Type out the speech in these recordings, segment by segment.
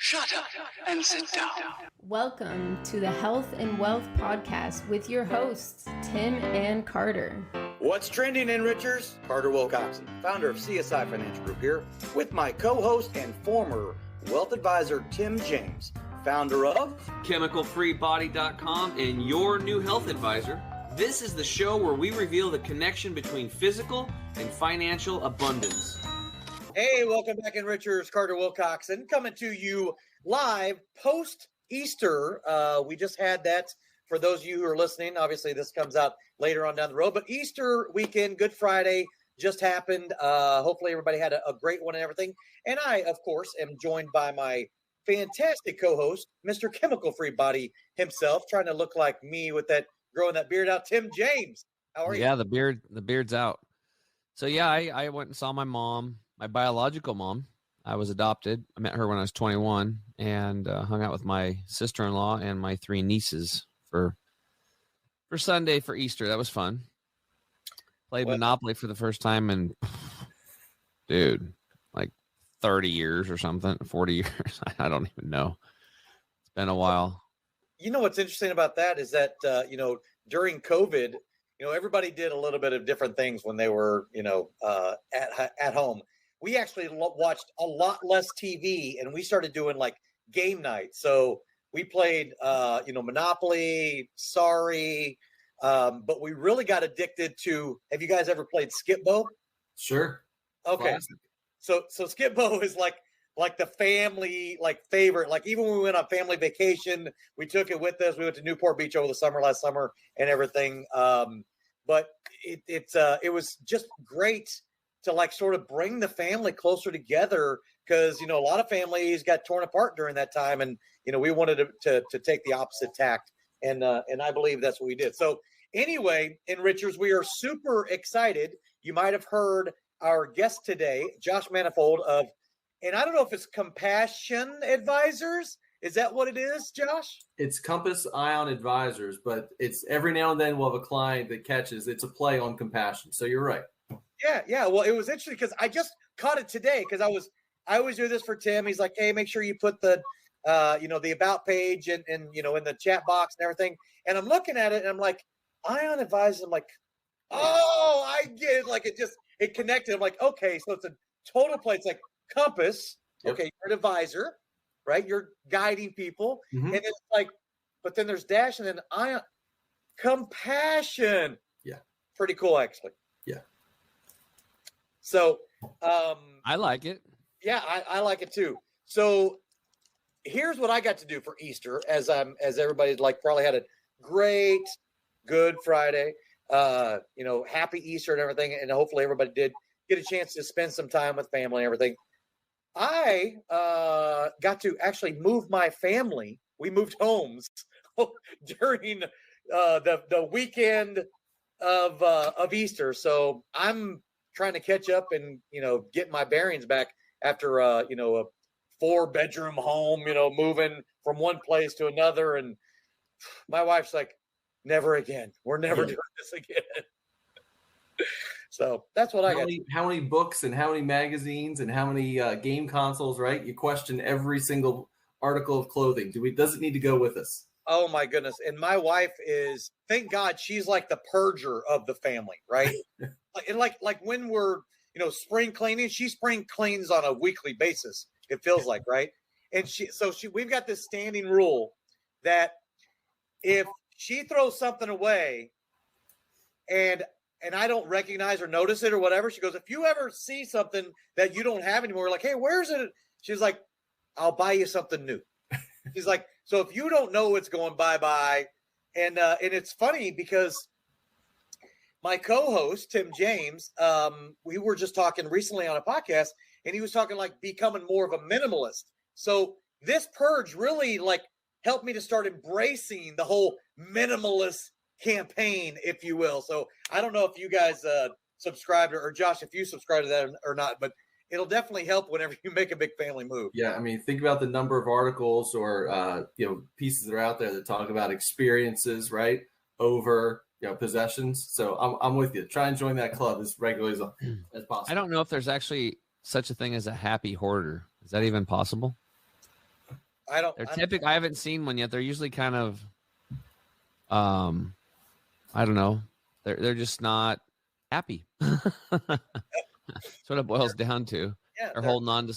Shut up and sit down. Welcome to the Health and Wealth Podcast with your hosts, Tim and Carter. What's trending, Enrichers? Carter Wilcoxson, founder of CSI Financial Group here, with my co-host and former wealth advisor, Tim James, founder of ChemicalFreeBody.com and your new health advisor. This is the show where we reveal the connection between physical and financial abundance. Hey, welcome back, Enrichers. Carter Wilcoxson coming to you live post-Easter. We just had that for those of you who are listening. Obviously, this comes out later on down the road, but Easter weekend, Good Friday, just happened. Hopefully, everybody had a great one and everything. And I, of course, am joined by my fantastic co-host, Mr. Chemical Free Body himself, trying to look like me with that growing that beard out. Tim James, how are you? Yeah, the beard's out. So yeah, I went and saw my mom. My biological mom. I was adopted. I met her when I was 21 and hung out with my sister-in-law and my three nieces for Sunday for Easter. That was fun. Played Monopoly for the first time in, dude, like 30 years or something, 40 years. I don't even know. It's been a while. You know what's interesting about that is that, during COVID, everybody did a little bit of different things when they were, at home. We actually watched a lot less TV, and we started doing like game nights. So we played, Monopoly, Sorry, but we really got addicted to. Have you guys ever played Skip-Bo? Sure. Okay. Classic. So Skip-Bo is like the family favorite. Like even when we went on family vacation, we took it with us. We went to Newport Beach over the last summer and everything. But it was just great to like sort of bring the family closer together because, a lot of families got torn apart during that time. And, we wanted to take the opposite tact. And I believe that's what we did. So anyway, Enrichers, we are super excited. You might have heard our guest today, Josh Manifold and I don't know if it's Compassion Advisors. Is that what it is, Josh? It's Compass Ion Advisors, but it's every now and then we'll have a client that catches. It's a play on compassion. So you're right. Yeah. Well, it was interesting because I just caught it today because I always do this for Tim. He's like, hey, make sure you put the, the about page and in the chat box and everything. And I'm looking at it and I'm like, Ion Advisors. I'm like, oh, I get it. Like it connected. I'm like, okay, so it's a total play. It's like Compass. Yep. Okay, you're an advisor, right? You're guiding people. Mm-hmm. And it's like, but then there's dash and then Ion Compassion. Yeah. Pretty cool, actually. Yeah. So I like it. Yeah, I like it too. So here's what I got to do for Easter as everybody probably had a great Good Friday, happy Easter and everything. And hopefully everybody did get a chance to spend some time with family and everything. I got to actually move my family. We moved homes during the weekend of Easter. So I'm trying to catch up and, get my bearings back after, a 4-bedroom home, moving from one place to another. And my wife's like, never again. We're never doing this again. So that's what I got. How many books and how many magazines and how many game consoles, right? You question every single article of clothing. Does it need to go with us? Oh my goodness. And my wife is, thank God, she's like the purger of the family, right? And like when we're, spring cleaning, she spring cleans on a weekly basis. It feels like, right? And we've got this standing rule that if she throws something away and I don't recognize or notice it or whatever, she goes, if you ever see something that you don't have anymore, like, hey, where's it? She's like, I'll buy you something new. She's like, so if you don't know it's going bye-bye. And it's funny because my co-host, Tim James, we were just talking recently on a podcast, and he was talking like becoming more of a minimalist. So this purge really helped me to start embracing the whole minimalist campaign, if you will. So I don't know if you guys subscribed or Josh, if you subscribe to that or not, but it'll definitely help whenever you make a big family move. Yeah, I mean, think about the number of articles or pieces that are out there that talk about experiences, right, over possessions. So I'm with you. Try and join that club as regularly as possible. I don't know if there's actually such a thing as a happy hoarder. Is that even possible? I haven't seen one yet. They're usually kind of, I don't know. They're just not happy. That's what it boils down to. Yeah, They're holding on to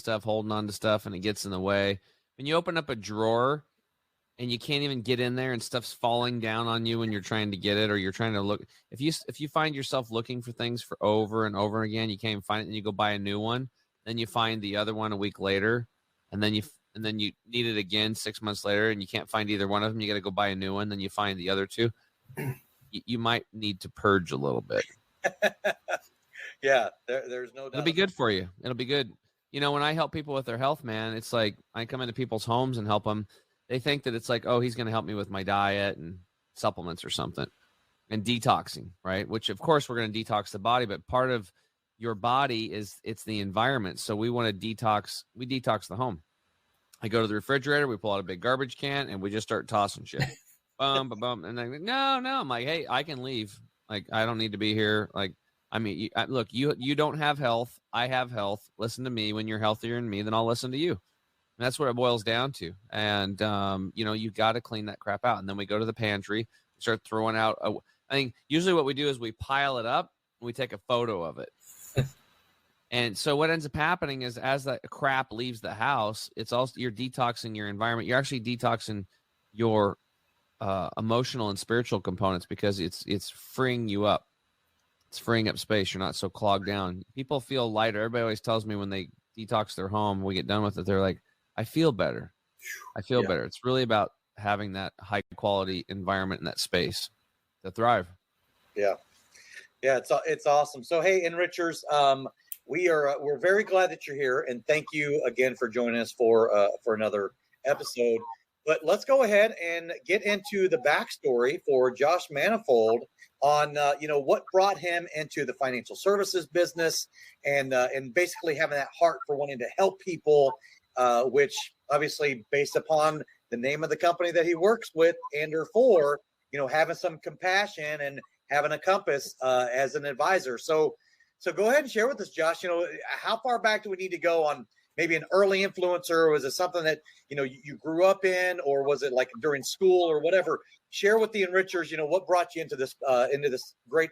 stuff, and it gets in the way. When you open up a drawer and you can't even get in there and stuff's falling down on you when you're trying to get it, or you're trying to look. If you find yourself looking for things for over and over again, you can't even find it, and you go buy a new one. Then you find the other one a week later, and then you need it again 6 months later, and you can't find either one of them. You got to go buy a new one. Then you find the other two. You might need to purge a little bit. Yeah, there's no doubt. It'll be good for you. It'll be good. You know, when I help people with their health, man, it's like I come into people's homes and help them. They think that it's like, oh, he's going to help me with my diet and supplements or something and detoxing, right? Which, of course, we're going to detox the body, but part of your body it's the environment. So we want to detox. We detox the home. I go to the refrigerator, we pull out a big garbage can, and we just start tossing shit. Boom, boom, boom. And then, no. I'm like, hey, I can leave. Like, I don't need to be here. Like, I mean, look, you don't have health. I have health. Listen to me. When you're healthier than me, then I'll listen to you. And that's what it boils down to. And, you know, you got to clean that crap out. And then we go to the pantry, start throwing out. I think usually what we do is we pile it up and we take a photo of it. And so what ends up happening is as that crap leaves the house, it's also you're detoxing your environment. You're actually detoxing your emotional and spiritual components because it's freeing you up. It's freeing up space. You're not so clogged down. People feel lighter. Everybody always tells me when they detox their home, we get done with it, they're like, I feel better. I feel better. It's really about having that high quality environment in that space to thrive. Yeah. Yeah. It's awesome. So, hey, Enrichers, we're very glad that you're here, and thank you again for joining us for another episode. But let's go ahead and get into the backstory for Josh Manifold on what brought him into the financial services business, and basically having that heart for wanting to help people, which obviously based upon the name of the company that he works with and or for, having some compassion and having a compass as an advisor. So go ahead and share with us, Josh, how far back do we need to go on maybe an early influencer? Was it something that, you grew up in, or was it like during school or whatever? Share with the Enrichers, what brought you into this great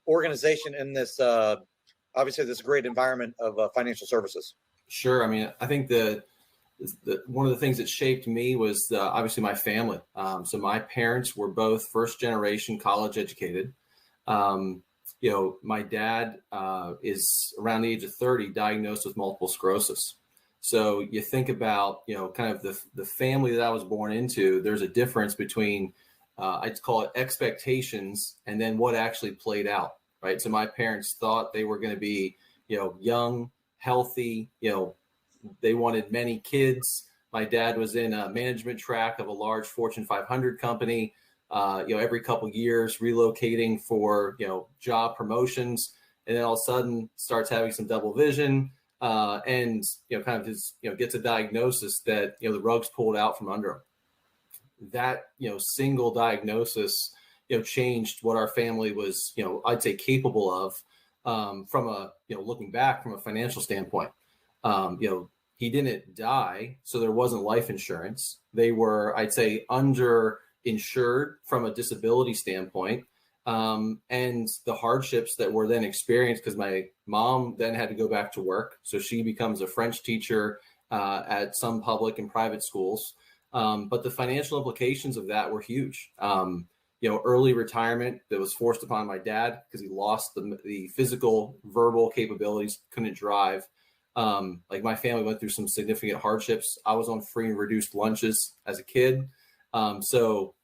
organization in this, obviously this great environment of financial services. Sure. I mean, I think the one of the things that shaped me was obviously my family. So my parents were both first generation college educated. My dad is around the age of 30 diagnosed with multiple sclerosis. So you think about, kind of the family that I was born into, there's a difference between, I'd call it expectations and then what actually played out, right? So my parents thought they were going to be, young, healthy, they wanted many kids. My dad was in a management track of a large Fortune 500 company. Every couple of years relocating for, job promotions, and then all of a sudden starts having some double vision, and, kind of his, gets a diagnosis that, the rug's pulled out from under him. That, single diagnosis, changed what our family was, I'd say capable of, from a, looking back from a financial standpoint. He didn't die, so there wasn't life insurance. They were, I'd say, underinsured from a disability standpoint, and the hardships that were then experienced because my mom then had to go back to work. So she becomes a French teacher at some public and private schools. But the financial implications of that were huge. Early retirement that was forced upon my dad because he lost the physical, verbal capabilities, couldn't drive. Like my family went through some significant hardships. I was on free and reduced lunches as a kid. So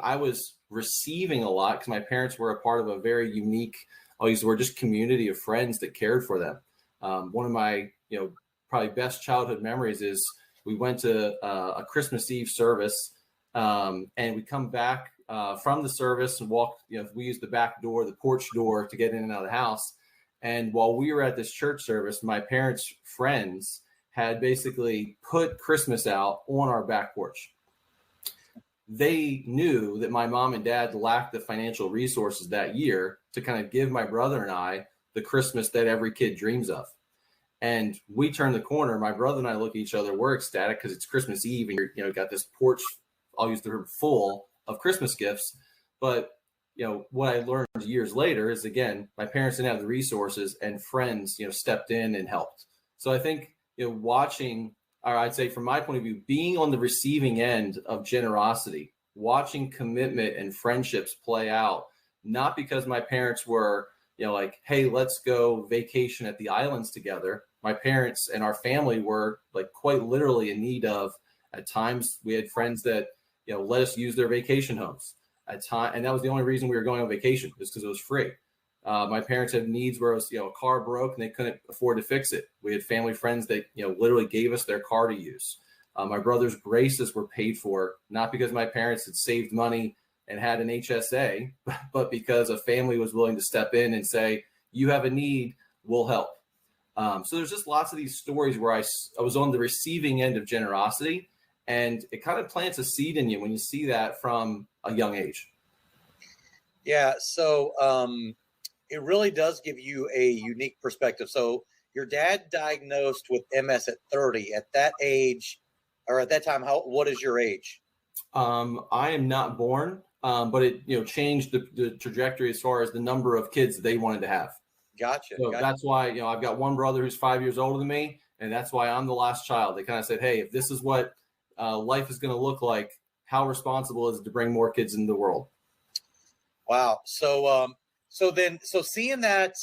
I was receiving a lot because my parents were a part of a very unique, I'll use the word, just community of friends that cared for them. One of my, probably best childhood memories is we went to a Christmas Eve service, and we come back from the service and walk, we used the back door, the porch door to get in and out of the house. And while we were at this church service, my parents' friends had basically put Christmas out on our back porch. They knew that my mom and dad lacked the financial resources that year to kind of give my brother and I the Christmas that every kid dreams of. And we turn the corner. My brother and I look at each other. We're ecstatic because it's Christmas Eve, and you're, got this porch, I'll use the term, full of Christmas gifts. But what I learned years later is, again, my parents didn't have the resources, and friends, stepped in and helped. So I think, watching, or I'd say from my point of view, being on the receiving end of generosity, watching commitment and friendships play out, not because my parents were, like, hey, let's go vacation at the islands together. My parents and our family were, like, quite literally in need of, at times we had friends that, let us use their vacation homes at time. And that was the only reason we were going on vacation, was because it was free. My parents had needs where it was, a car broke and they couldn't afford to fix it. We had family friends that, literally gave us their car to use. My brother's braces were paid for, not because my parents had saved money and had an HSA, but because a family was willing to step in and say, you have a need, we'll help. So there's just lots of these stories where I was on the receiving end of generosity, and it kind of plants a seed in you when you see that from a young age. Yeah. So it really does give you a unique perspective. So your dad diagnosed with MS at 30. At that age, or at that time, what is your age? I am not born, but it changed the trajectory as far as the number of kids that they wanted to have. Gotcha. So that's why, I've got one brother who's 5 years older than me, and that's why I'm the last child. They kind of said, hey, if this is what life is going to look like, how responsible is it to bring more kids into the world? Wow. So seeing that,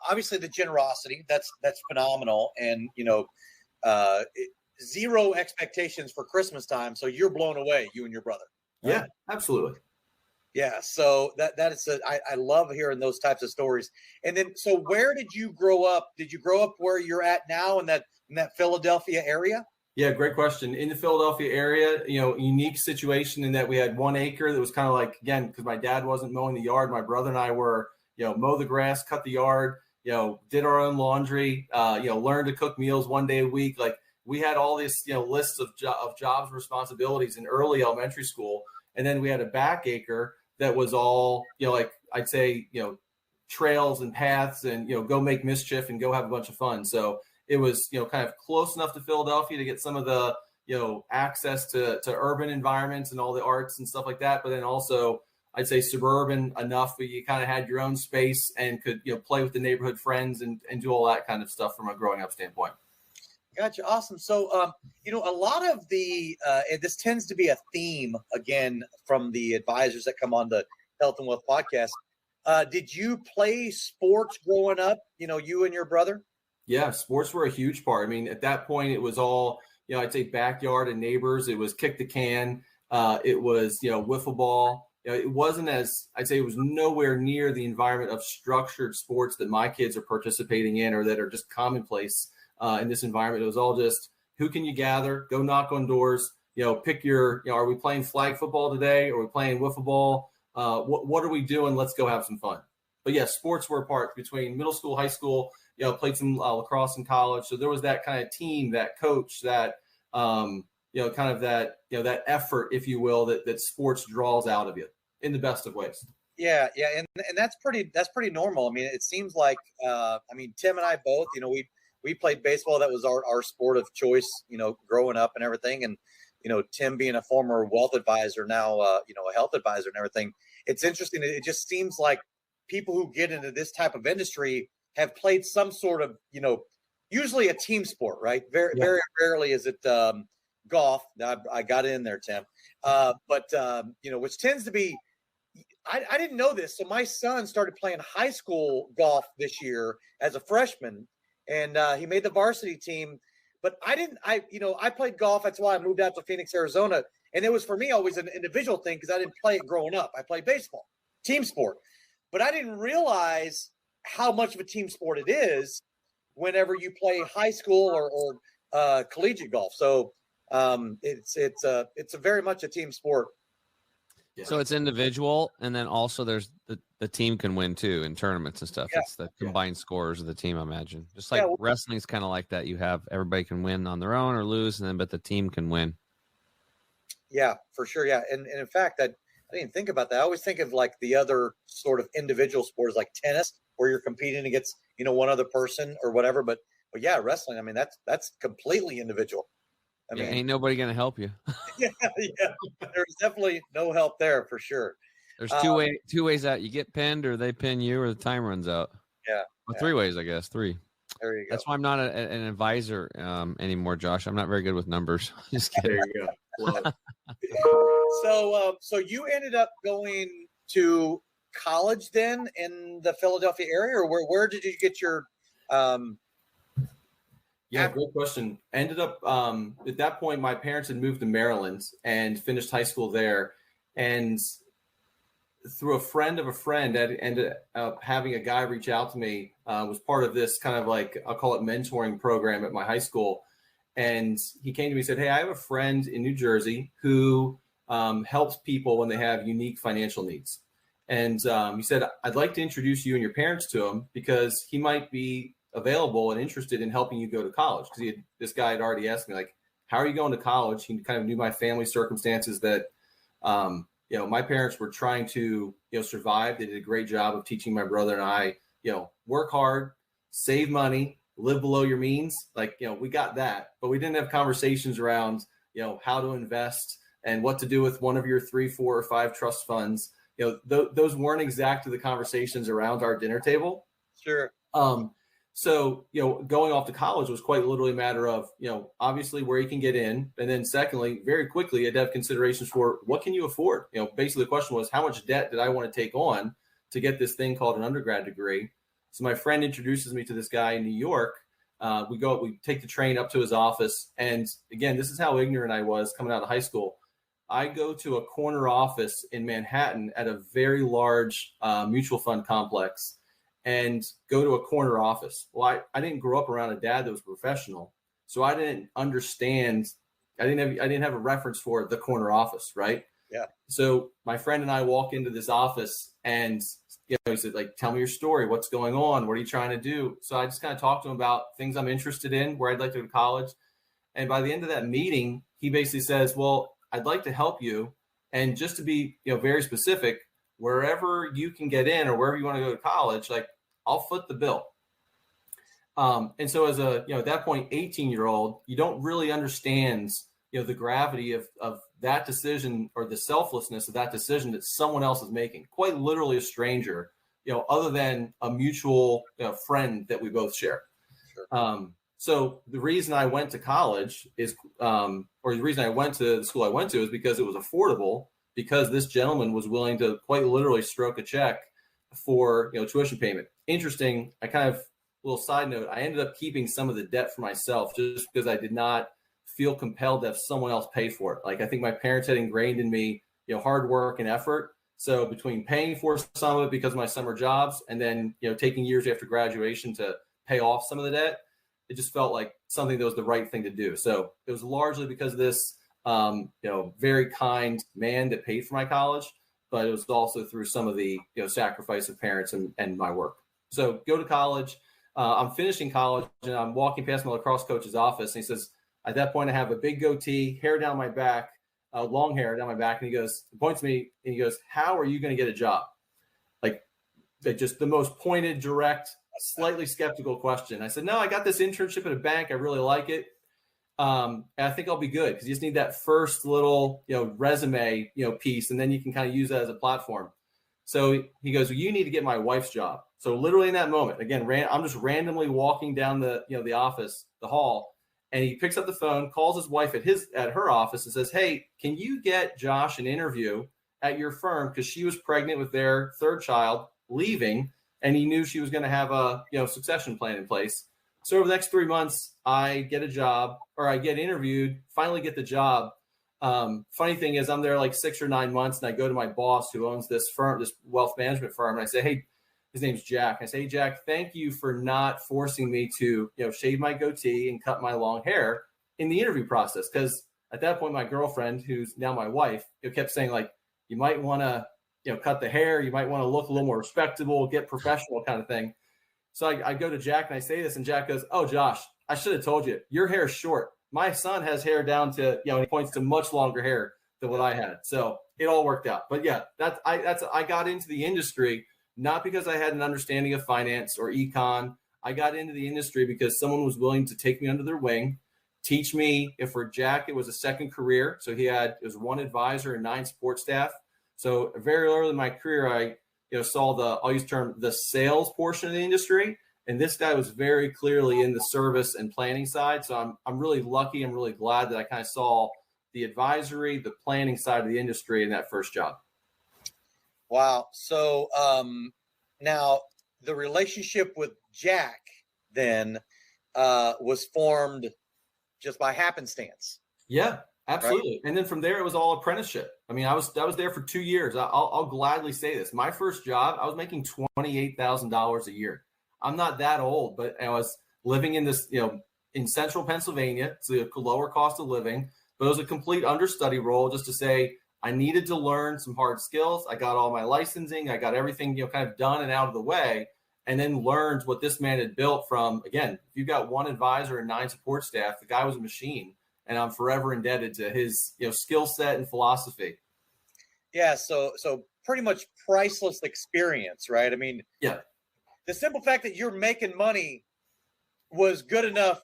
obviously the generosity, that's phenomenal. And, zero expectations for Christmas time. So you're blown away, you and your brother. Right? Yeah, absolutely. Yeah. So that is, I love hearing those types of stories. And then, so where did you grow up? Did you grow up where you're at now in that Philadelphia area? Yeah, great question. In the Philadelphia area, unique situation in that we had 1 acre that was kind of like, again, because my dad wasn't mowing the yard, my brother and I were, mow the grass, cut the yard, did our own laundry, learned to cook meals 1 day a week. Like, we had all these, lists of jobs, responsibilities in early elementary school. And then we had a back acre that was all, like, I'd say, trails and paths and, go make mischief and go have a bunch of fun. So it was, kind of close enough to Philadelphia to get some of the, access to urban environments and all the arts and stuff like that. But then also, I'd say suburban enough where you kind of had your own space and could, play with the neighborhood friends and do all that kind of stuff from a growing up standpoint. Gotcha. Awesome. So, a lot of the, and this tends to be a theme again from the advisors that come on the Health and Wealth podcast. Did you play sports growing up? You and your brother? Yeah, sports were a huge part. I mean, at that point, it was all, I'd say backyard and neighbors. It was kick the can. It was, wiffle ball. It wasn't I'd say it was nowhere near the environment of structured sports that my kids are participating in or that are just commonplace in this environment. It was all just, who can you gather? Go knock on doors. Pick your, are we playing flag football today? Are we playing wiffle ball? What are we doing? Let's go have some fun. But yeah, sports were a part between middle school, high school. Played some lacrosse in college. So there was that kind of team, that coach, that kind of that that effort, if you will, that sports draws out of you in the best of ways. Yeah, and that's pretty normal. I mean, it seems like Tim and I both, we played baseball. That was our sport of choice, growing up and everything. And Tim being a former wealth advisor, now a health advisor and everything. It's interesting. It just seems like people who get into this type of industry have played some sort of, usually a team sport, right? Very rarely is it golf. I got in there, Tim. But which tends to be, I didn't know this. So my son started playing high school golf this year as a freshman, and he made the varsity team. But I played golf. That's why I moved out to Phoenix, Arizona. And it was for me always an individual thing because I didn't play it growing up. I played baseball, team sport. But I didn't realize how much of a team sport it is whenever you play high school or collegiate golf. So it's a very much a team sport. Yeah. So it's individual, and then also there's the team can win too in tournaments and stuff. Yeah. It's the combined scores of the team, I imagine. Just like wrestling's kind of like that. You have everybody can win on their own or lose, and then but the team can win. Yeah, for sure. Yeah, and in fact, I didn't think about that. I always think of like the other sort of individual sports like tennis, where you're competing against one other person or whatever. But But yeah, wrestling, I mean, that's completely individual. I mean, ain't nobody gonna help you. yeah, there's definitely no help there for sure. There's two ways out. You get pinned, or they pin you, or the time runs out. Yeah. Well, 3 ways, I guess. 3. There you go. That's why I'm not an advisor anymore, Josh. I'm not very good with numbers. Just kidding. There you go. Love it. So you ended up going to college then in the Philadelphia area, or where did you get your? Yeah, great question. Ended up at that point, my parents had moved to Maryland and finished high school there, and through a friend of a friend, I ended up having a guy reach out to me. Was part of this kind of like, I'll call it mentoring program at my high school, and he came to me and said, "Hey, I have a friend in New Jersey who helps people when they have unique financial needs." And he said, "I'd like to introduce you and your parents to him because he might be available and interested in helping you go to college." Because this guy had already asked me, like, "How are you going to college?" He kind of knew my family circumstances, that my parents were trying to survive. They did a great job of teaching my brother and I, work hard, save money, live below your means. Like, we got that, but we didn't have conversations around how to invest and what to do with one of your 3, 4, or 5 trust funds. Those weren't exactly the conversations around our dinner table. Sure. So, going off to college was quite literally a matter of, obviously where you can get in. And then secondly, very quickly, I'd have considerations for what can you afford? Basically the question was, how much debt did I want to take on to get this thing called an undergrad degree? So my friend introduces me to this guy in New York. We take the train up to his office. And again, this is how ignorant I was coming out of high school. I go to a corner office in Manhattan at a very large mutual fund complex and go to a corner office. Well, I didn't grow up around a dad that was professional, so I didn't understand. I didn't have a reference for the corner office, right? Yeah. So my friend and I walk into this office, and he said, like, "Tell me your story. What's going on? What are you trying to do?" So I just kind of talked to him about things I'm interested in, where I'd like to go to college. And by the end of that meeting, he basically says, "Well, I'd like to help you, and just to be very specific, wherever you can get in or wherever you want to go to college, like, I'll foot the bill." And so as a, at that point, 18-year-old, you don't really understand, the gravity of that decision, or the selflessness of that decision that someone else is making, quite literally a stranger, other than a mutual friend that we both share. Sure. So the reason I went to college is, or the reason I went to the school I went to is because it was affordable, because this gentleman was willing to quite literally stroke a check for, tuition payment. Interesting. I kind of, little side note, I ended up keeping some of the debt for myself just because I did not feel compelled to have someone else pay for it. Like, I think my parents had ingrained in me, hard work and effort. So between paying for some of it because of my summer jobs, and then, taking years after graduation to pay off some of the debt, it just felt like something that was the right thing to do. So it was largely because of this, very kind man that paid for my college, but it was also through some of the, sacrifice of parents and my work. So go to college. I'm finishing college, and I'm walking past my lacrosse coach's office, and he says, at that point, I have a big goatee, hair down my back, long hair down my back. And he points to me and he goes, "How are you going to get a job?" Like, just the most pointed, direct, slightly skeptical question. I said, "No, I got this internship at a bank. I really like it. And I think I'll be good," because you just need that first little, resume, piece, and then you can kind of use that as a platform. So he goes, "Well, you need to get my wife's job." So literally in that moment, again, I'm just randomly walking down the office, the hall, and he picks up the phone, calls his wife at her office, and says, "Hey, can you get Josh an interview at your firm?" Because she was pregnant with their 3rd child, leaving, and he knew she was going to have a succession plan in place. So over the next 3 months, I get a job, or I get interviewed, finally get the job. Funny thing is, I'm there like 6 or 9 months, and I go to my boss who owns this firm, this wealth management firm, and I say, "Hey," his name's Jack. I say, "Hey, Jack, thank you for not forcing me to, shave my goatee and cut my long hair in the interview process." Because at that point, my girlfriend, who's now my wife, kept saying, like, "You might want to, cut the hair. You might want to look a little more respectable, get professional," kind of thing. So I go to Jack and I say this, and Jack goes, "Oh, Josh, I should have told you, your hair is short. My son has hair down to, and he points to much longer hair than what I had." So it all worked out. But yeah, I got into the industry not because I had an understanding of finance or econ. I got into the industry because someone was willing to take me under their wing, teach me. If for Jack, it was a second career. So it was one advisor and 9 support staff. So very early in my career, I saw I'll use the term, the sales portion of the industry. And this guy was very clearly in the service and planning side. So I'm really lucky. I'm really glad that I kind of saw the advisory, the planning side of the industry in that first job. Wow. So now the relationship with Jack then was formed just by happenstance. Yeah, absolutely. Right? And then from there, it was all apprenticeship. I mean, I was there for 2 years. I'll gladly say this. My first job, I was making $28,000 a year. I'm not that old, but I was living in this, in central Pennsylvania. It's a lower cost of living, but it was a complete understudy role just to say I needed to learn some hard skills. I got all my licensing. I got everything, kind of done and out of the way, and then learned what this man had built from, again, if you've got 1 advisor and 9 support staff, the guy was a machine, and I'm forever indebted to his, skill set and philosophy. Yeah. So pretty much priceless experience, right? I mean, yeah. The simple fact that you're making money was good enough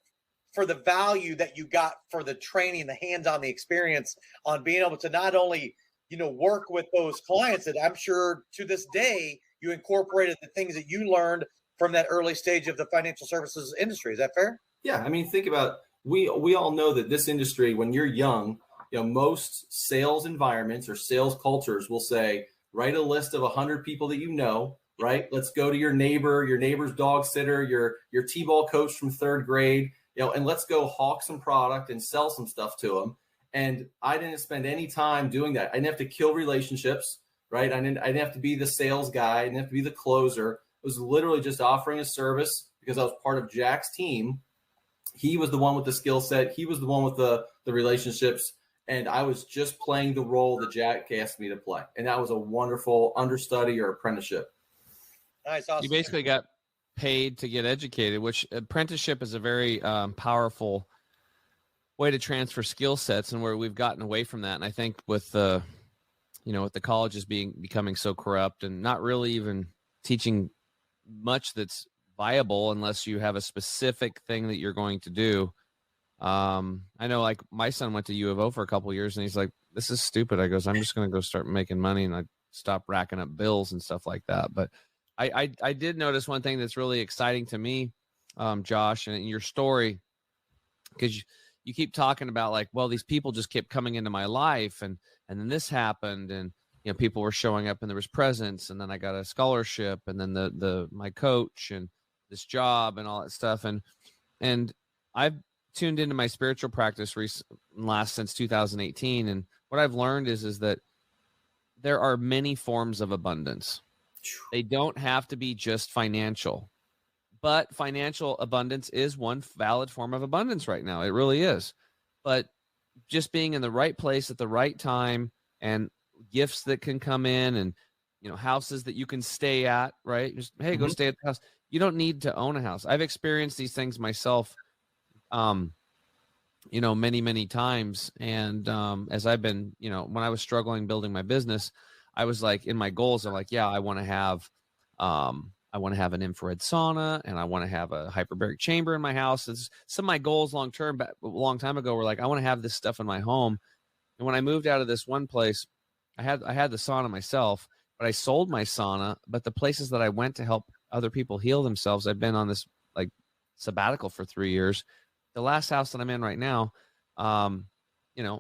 for the value that you got for the training, the hands-on, the experience on being able to not only, work with those clients that I'm sure to this day you incorporated the things that you learned from that early stage of the financial services industry. Is that fair? Yeah. I mean, think about, we all know that this industry, when you're young, most sales environments or sales cultures will say, write a list of 100 people that you know, right? Let's go to your neighbor's dog sitter, your T-ball coach from 3rd grade, and let's go hawk some product and sell some stuff to them. And I didn't spend any time doing that. I didn't have to kill relationships, right? I didn't have to be the sales guy. I didn't have to be the closer. It was literally just offering a service because I was part of Jack's team. He was the one with the skill set. He was the one with the relationships. And I was just playing the role that Jack asked me to play. And that was a wonderful understudy or apprenticeship. Nice. Awesome. You basically got paid to get educated, which apprenticeship is a very powerful way to transfer skill sets, and where we've gotten away from that. And I think with the, with the colleges becoming so corrupt and not really even teaching much that's viable unless you have a specific thing that you're going to do. I know, like, my son went to U of O for a couple of years, and he's like, "This is stupid." I goes, "I'm just going to go start making money," and I stop racking up bills and stuff like that. But I did notice one thing that's really exciting to me, Josh, and in your story, because you keep talking about, like, well, these people just kept coming into my life, and then this happened, and people were showing up, and there was presents, and then I got a scholarship, and then my coach and this job and all that stuff, and I've tuned into my spiritual practice since 2018, and what I've learned is that there are many forms of abundance. They don't have to be just financial, but financial abundance is one valid form of abundance right now. It really is. But just being in the right place at the right time, and gifts that can come in, and, houses that you can stay at, right? Just, hey, go stay at the house. You don't need to own a house. I've experienced these things myself, many, many times. And as I've been, when I was struggling building my business, I was like, in my goals, I'm like, yeah, I want to have an infrared sauna, and I want to have a hyperbaric chamber in my house. Some of my goals long term, but a long time ago, were like, I want to have this stuff in my home. And when I moved out of this one place, I had the sauna myself, but I sold my sauna. But the places that I went to help other people heal themselves, I've been on this like sabbatical for 3 years. The last house that I'm in right now, I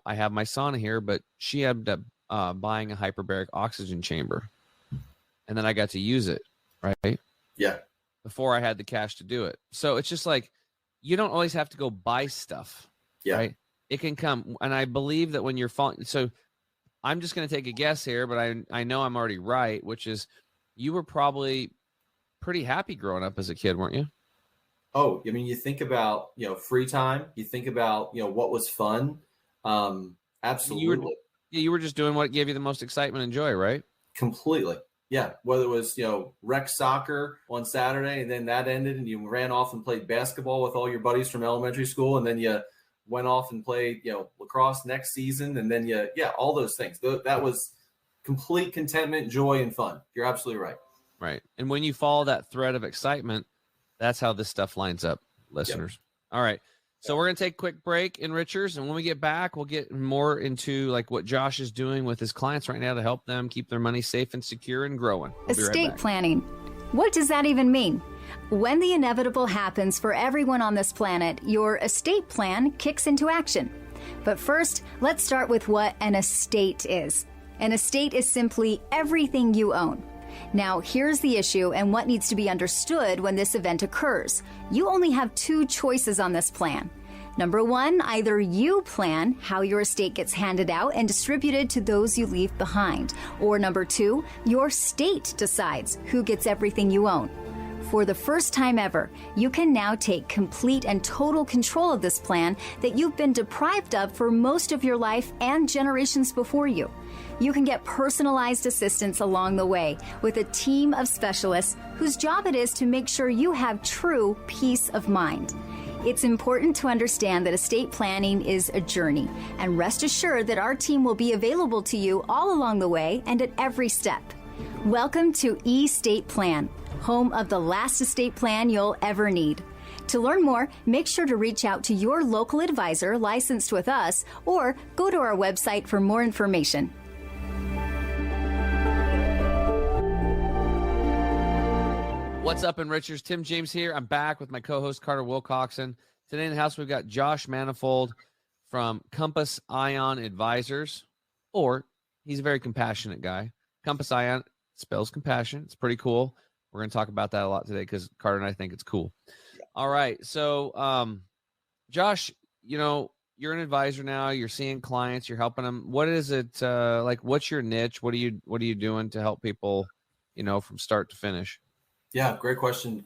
have my sauna here, but she ended up buying a hyperbaric oxygen chamber, and then I got to use it, right? Yeah. Before I had the cash to do it. So it's just like, you don't always have to go buy stuff, right? It can come. And I believe that when you're falling, so I'm just going to take a guess here, but I know I'm already right, which is you were probably pretty happy growing up as a kid, weren't you? Oh, I mean, you think about, free time, you think about, what was fun. Absolutely. You were just doing what gave you the most excitement and joy, right? Completely. Yeah. Whether it was, rec soccer on Saturday, and then that ended, and you ran off and played basketball with all your buddies from elementary school. And then you went off and played, lacrosse next season. And then all those things. That was complete contentment, joy, and fun. You're absolutely right. Right. And when you follow that thread of excitement, That's how this stuff lines up, listeners. Yep. All right. So we're going to take a quick break, Enrichers, and when we get back, we'll get more into like what Josh is doing with his clients right now to help them keep their money safe and secure and growing. We'll be right back. Estate planning. What does that even mean? When the inevitable happens for everyone on this planet, your estate plan kicks into action. But first, let's start with what an estate is. An estate is simply everything you own. Now, here's the issue and what needs to be understood when this event occurs. You only have two choices on this plan. Number one, either you plan how your estate gets handed out and distributed to those you leave behind. Or number two, your state decides who gets everything you own. For the first time ever, you can now take complete and total control of this plan that you've been deprived of for most of your life and generations before you. You can get personalized assistance along the way with a team of specialists whose job it is to make sure you have true peace of mind. It's important to understand that estate planning is a journey, and rest assured that our team will be available to you all along the way and at every step. Welcome to eState Plan, home of the last estate plan you'll ever need. To learn more, make sure to reach out to your local advisor licensed with us or go to our website for more information. What's up, Enrichers? Tim James here. I'm back with my co-host, Carter Wilcoxson. Today in the house, we've got Josh Manifold from Compass Ion Advisors, or he's a very compassionate guy. Compass Ion spells compassion. It's pretty cool. We're going to talk about that a lot today because Carter and I think it's cool. All right. So, Josh, you know, you're an advisor now. You're seeing clients. You're helping them. What is it like? What's your niche? What are you doing to help people, you know, from start to finish? Yeah, great question.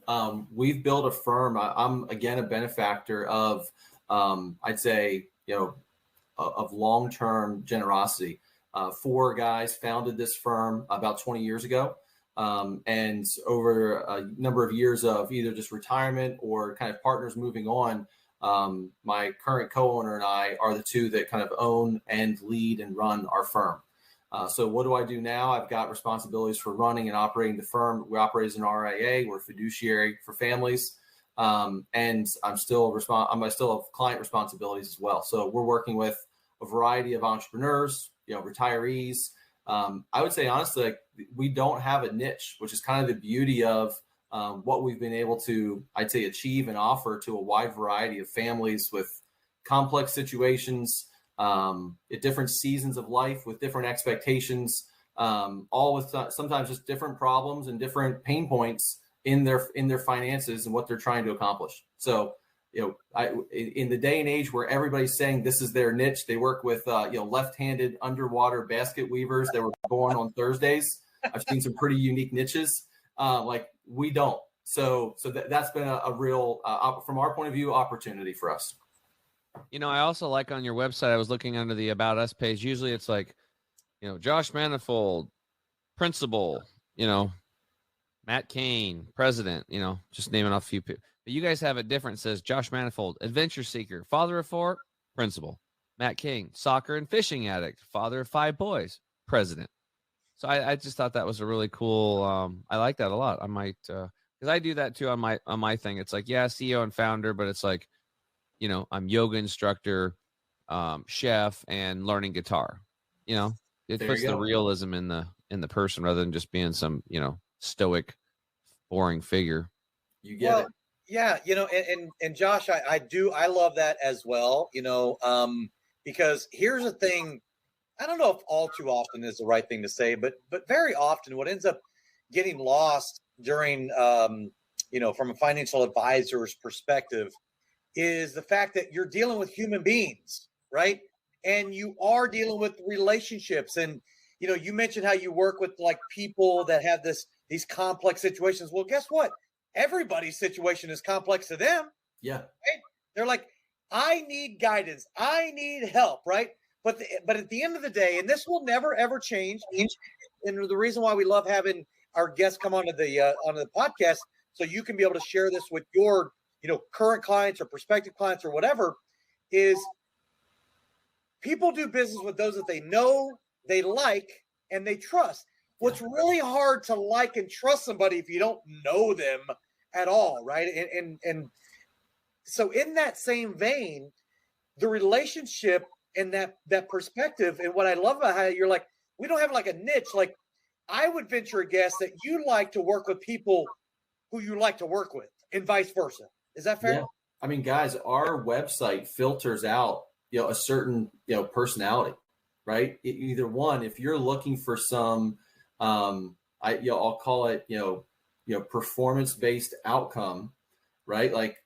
We've built a firm. I'm again a benefactor of, I'd say, you know, of long-term generosity. 4 guys founded this firm about 20 years ago, and over a number of years of either just retirement or kind of partners moving on. My current co-owner and I are the two that kind of own and lead and run our firm. So what do I do now? I've got responsibilities for running and operating the firm. We operate as an RIA. We're fiduciary for families. And I still have client responsibilities as well. So we're working with a variety of entrepreneurs, you know, retirees. I would say, honestly, like, we don't have a niche, which is kind of the beauty of what we've been able to, I'd say, achieve and offer to a wide variety of families with complex situations, at different seasons of life with different expectations, all with sometimes just different problems and different pain points in their finances and what they're trying to accomplish. So, you know, in the day and age where everybody's saying this is their niche, they work with, you know, left-handed underwater basket weavers that were born on Thursdays. I've seen some pretty unique niches. Like we don't. So that's been a real, from our point of view, opportunity for us. You know, I also like on your website, I was looking under the About Us page. Usually it's like, you know, Josh Manifold, principal, you know, Matt Cain, president, you know, just naming off a few people. But you guys have it different. It says Josh Manifold, adventure seeker, father of 4, principal. Matt Cain, soccer and fishing addict, father of 5 boys, president. So I just thought that was a really cool, I like that a lot. I might, because I do that too on my thing. It's like, yeah, CEO and founder, but it's like, you know, I'm yoga instructor, chef, and learning guitar. You know, it puts the realism in the person rather than just being some, you know, stoic, boring figure. You get it. Yeah, you know, and Josh, I love that as well. You know, because here's the thing. I don't know if all too often is the right thing to say, but very often what ends up getting lost during, you know, from a financial advisor's perspective, is the fact that you're dealing with human beings, right? And you are dealing with relationships. And, you know, you mentioned how you work with like people that have these complex situations. Well, guess what? Everybody's situation is complex to them. Yeah. Right? They're like, I need guidance. I need help, right? But at the end of the day, and this will never, ever change. And the reason why we love having our guests come onto the podcast, so you can be able to share this with your, you know, current clients or prospective clients or whatever, is people do business with those that they know, they like, and they trust. What's really hard to like and trust somebody if you don't know them at all, right? And so in that same vein, the relationship and that perspective, and what I love about how you're like, we don't have like a niche. Like, I would venture a guess that you like to work with people who you like to work with, and vice versa. Is that fair? Yeah. I mean, guys, our website filters out, a certain, personality, right? Either one, if you're looking for some, I'll call it, performance-based outcome, right? Like,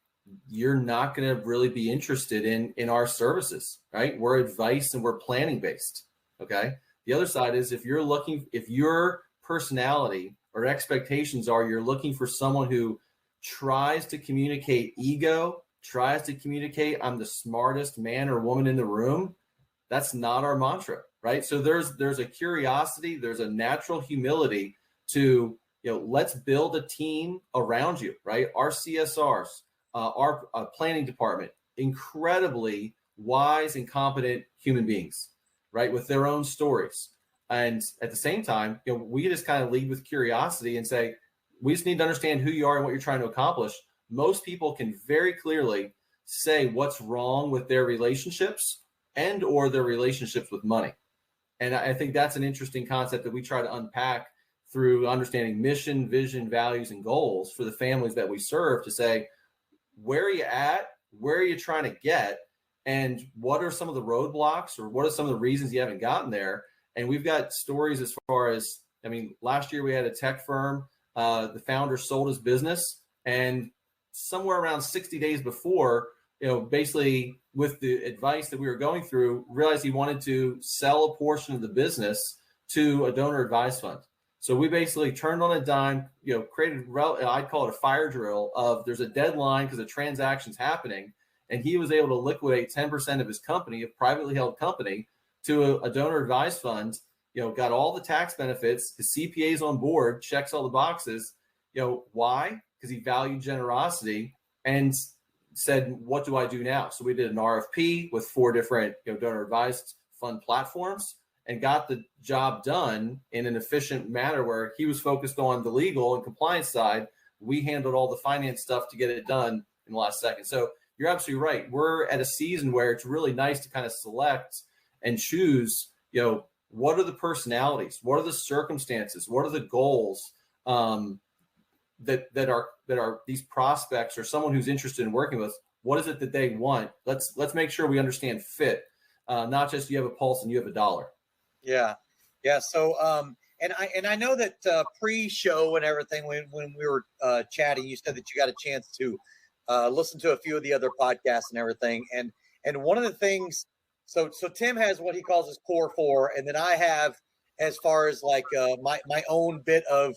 you're not going to really be interested in our services, right? We're advice and we're planning based. Okay. The other side is if your personality or expectations are you're looking for someone who tries to communicate ego, tries to communicate I'm the smartest man or woman in the room, that's not our mantra, right? So there's a curiosity, there's a natural humility to, let's build a team around you, right? Our CSRs, our planning department, incredibly wise and competent human beings, right? With their own stories. And at the same time, we just kind of lead with curiosity and say, we just need to understand who you are and what you're trying to accomplish. Most people can very clearly say what's wrong with their relationships and or their relationships with money. And I think that's an interesting concept that we try to unpack through understanding mission, vision, values, and goals for the families that we serve to say, where are you at? Where are you trying to get? And what are some of the roadblocks or what are some of the reasons you haven't gotten there? And we've got stories as far as, last year we had a tech firm, the founder sold his business, and somewhere around 60 days before, basically with the advice that we were going through, realized he wanted to sell a portion of the business to a donor advised fund. So we basically turned on a dime, created, I'd call it a fire drill of there's a deadline because the transaction's happening. And he was able to liquidate 10% of his company, a privately held company, to a donor advised fund, got all the tax benefits, the CPA's on board, checks all the boxes. Why? Because he valued generosity and said, what do I do now? So we did an RFP with 4 different donor advised fund platforms and got the job done in an efficient manner where he was focused on the legal and compliance side. We handled all the finance stuff to get it done in the last second. So you're absolutely right. We're at a season where it's really nice to kind of select and choose, what are the personalities? What are the circumstances? What are the goals that are these prospects or someone who's interested in working with? What is it that they want? Let's make sure we understand fit, not just you have a pulse and you have a dollar. Yeah. So, and I know that pre-show and everything, when we were chatting, you said that you got a chance to listen to a few of the other podcasts and everything. And one of the things, so Tim has what he calls his core 4, and then I have, as far as like my own bit of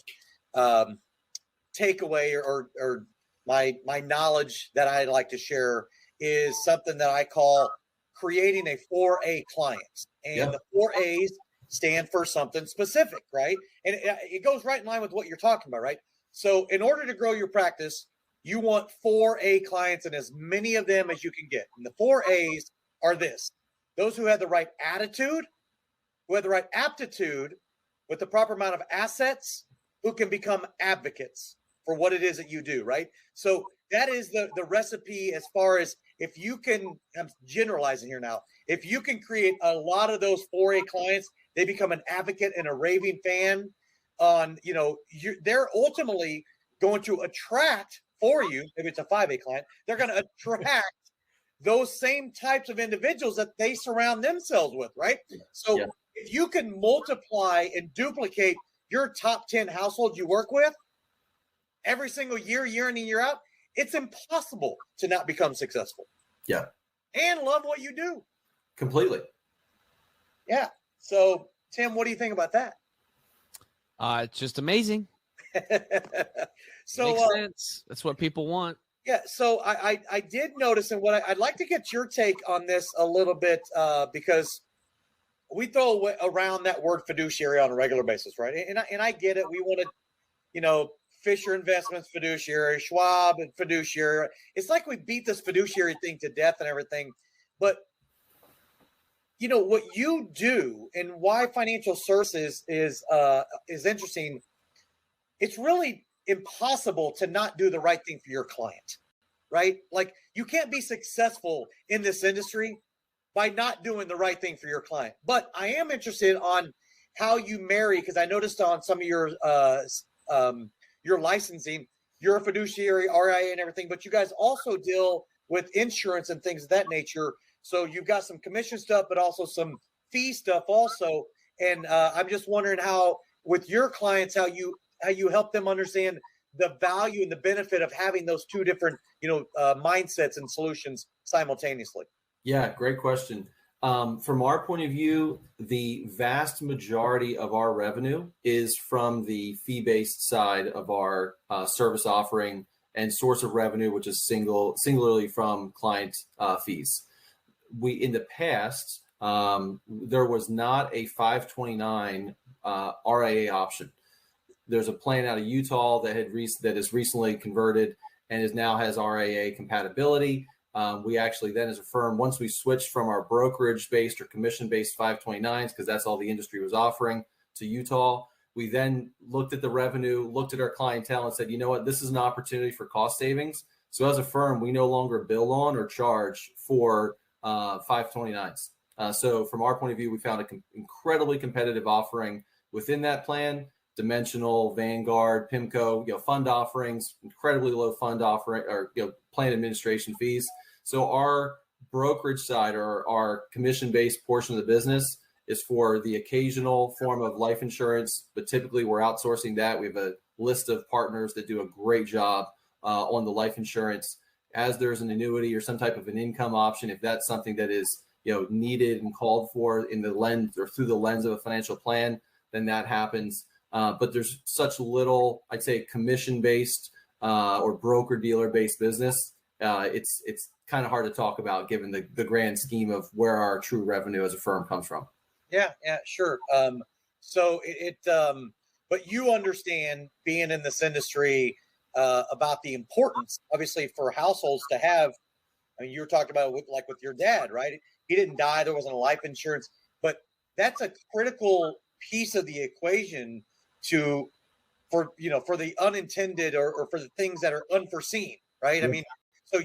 takeaway or my knowledge that I like to share is something that I call creating a 4A client. And the 4 A's stand for something specific, right? And it goes right in line with what you're talking about, right? So in order to grow your practice, you want 4A clients and as many of them as you can get. And the 4 A's are this: those who have the right attitude, who have the right aptitude, with the proper amount of assets, who can become advocates for what it is that you do, right? So that is the recipe as far as if you can, I'm generalizing here now, if you can create a lot of those 4A clients, they become an advocate and a raving fan on, they're ultimately going to attract for you, if it's a 5A client, they're going to attract those same types of individuals that they surround themselves with, right? So if you can multiply and duplicate your top 10 households you work with every single year in and year out, it's impossible to not become successful. Yeah. And love what you do. Completely. Yeah. So, Tim, what do you think about that? It's just amazing. So makes sense. That's what people want. Yeah. So I did notice, and what I'd like to get your take on this a little bit, because we throw around that word fiduciary on a regular basis, right? And I get it. We want to, Fisher Investments fiduciary, Schwab and fiduciary. It's like we beat this fiduciary thing to death and everything. But, what you do and why financial services is interesting. It's really impossible to not do the right thing for your client, right? Like you can't be successful in this industry by not doing the right thing for your client. But I am interested on how you marry, because I noticed on some of your licensing, you're a fiduciary, RIA and everything, but you guys also deal with insurance and things of that nature. So you've got some commission stuff, but also some fee stuff also. And I'm just wondering how, with your clients, how you help them understand the value and the benefit of having those two different, mindsets and solutions simultaneously. Yeah, great question. From our point of view, the vast majority of our revenue is from the fee-based side of our service offering and source of revenue, which is singularly from client fees. In the past, there was not a 529 RIA option. There's a plan out of Utah that is recently converted and now has RIA compatibility. We actually then, as a firm, once we switched from our brokerage-based or commission-based 529s, because that's all the industry was offering, to Utah, we then looked at the revenue, looked at our clientele, and said, you know what, this is an opportunity for cost savings. So as a firm, we no longer bill on or charge for 529s. So from our point of view, we found an incredibly competitive offering within that plan. Dimensional, Vanguard, PIMCO, fund offerings, incredibly low fund offering or plan administration fees. So our brokerage side or our commission-based portion of the business is for the occasional form of life insurance, but typically we're outsourcing that. We have a list of partners that do a great job on the life insurance. As there's an annuity or some type of an income option, if that's something that is needed and called for in the lens or through the lens of a financial plan, then that happens. But there's such little, I'd say, commission-based or broker-dealer-based business. It's kind of hard to talk about given the grand scheme of where our true revenue as a firm comes from. Yeah, sure. But you understand, being in this industry, about the importance, obviously, for households to have. I mean, you were talking about with your dad, right? He didn't die. There wasn't a life insurance, but that's a critical piece of the equation for the unintended or for the things that are unforeseen, right? Yeah. I mean, so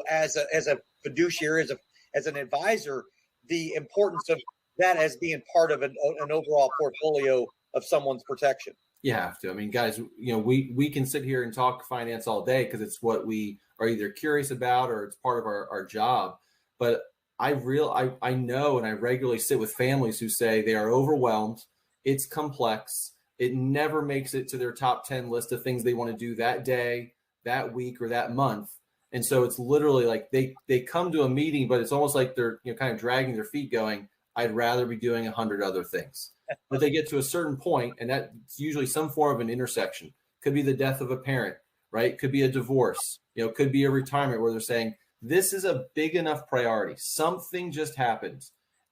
as a fiduciary, as an advisor, the importance of that as being part of an overall portfolio of someone's protection. You have to. I mean, guys, we can sit here and talk finance all day because it's what we are either curious about or it's part of our job. But I know, and I regularly sit with families who say they are overwhelmed. It's complex. It never makes it to their top 10 list of things they want to do that day, that week, or that month. And so it's literally like they come to a meeting, but it's almost like they're kind of dragging their feet going, I'd rather be doing 100 other things. But they get to a certain point, and that's usually some form of an intersection. Could be the death of a parent, right? Could be a divorce, could be a retirement where they're saying, this is a big enough priority. Something just happened,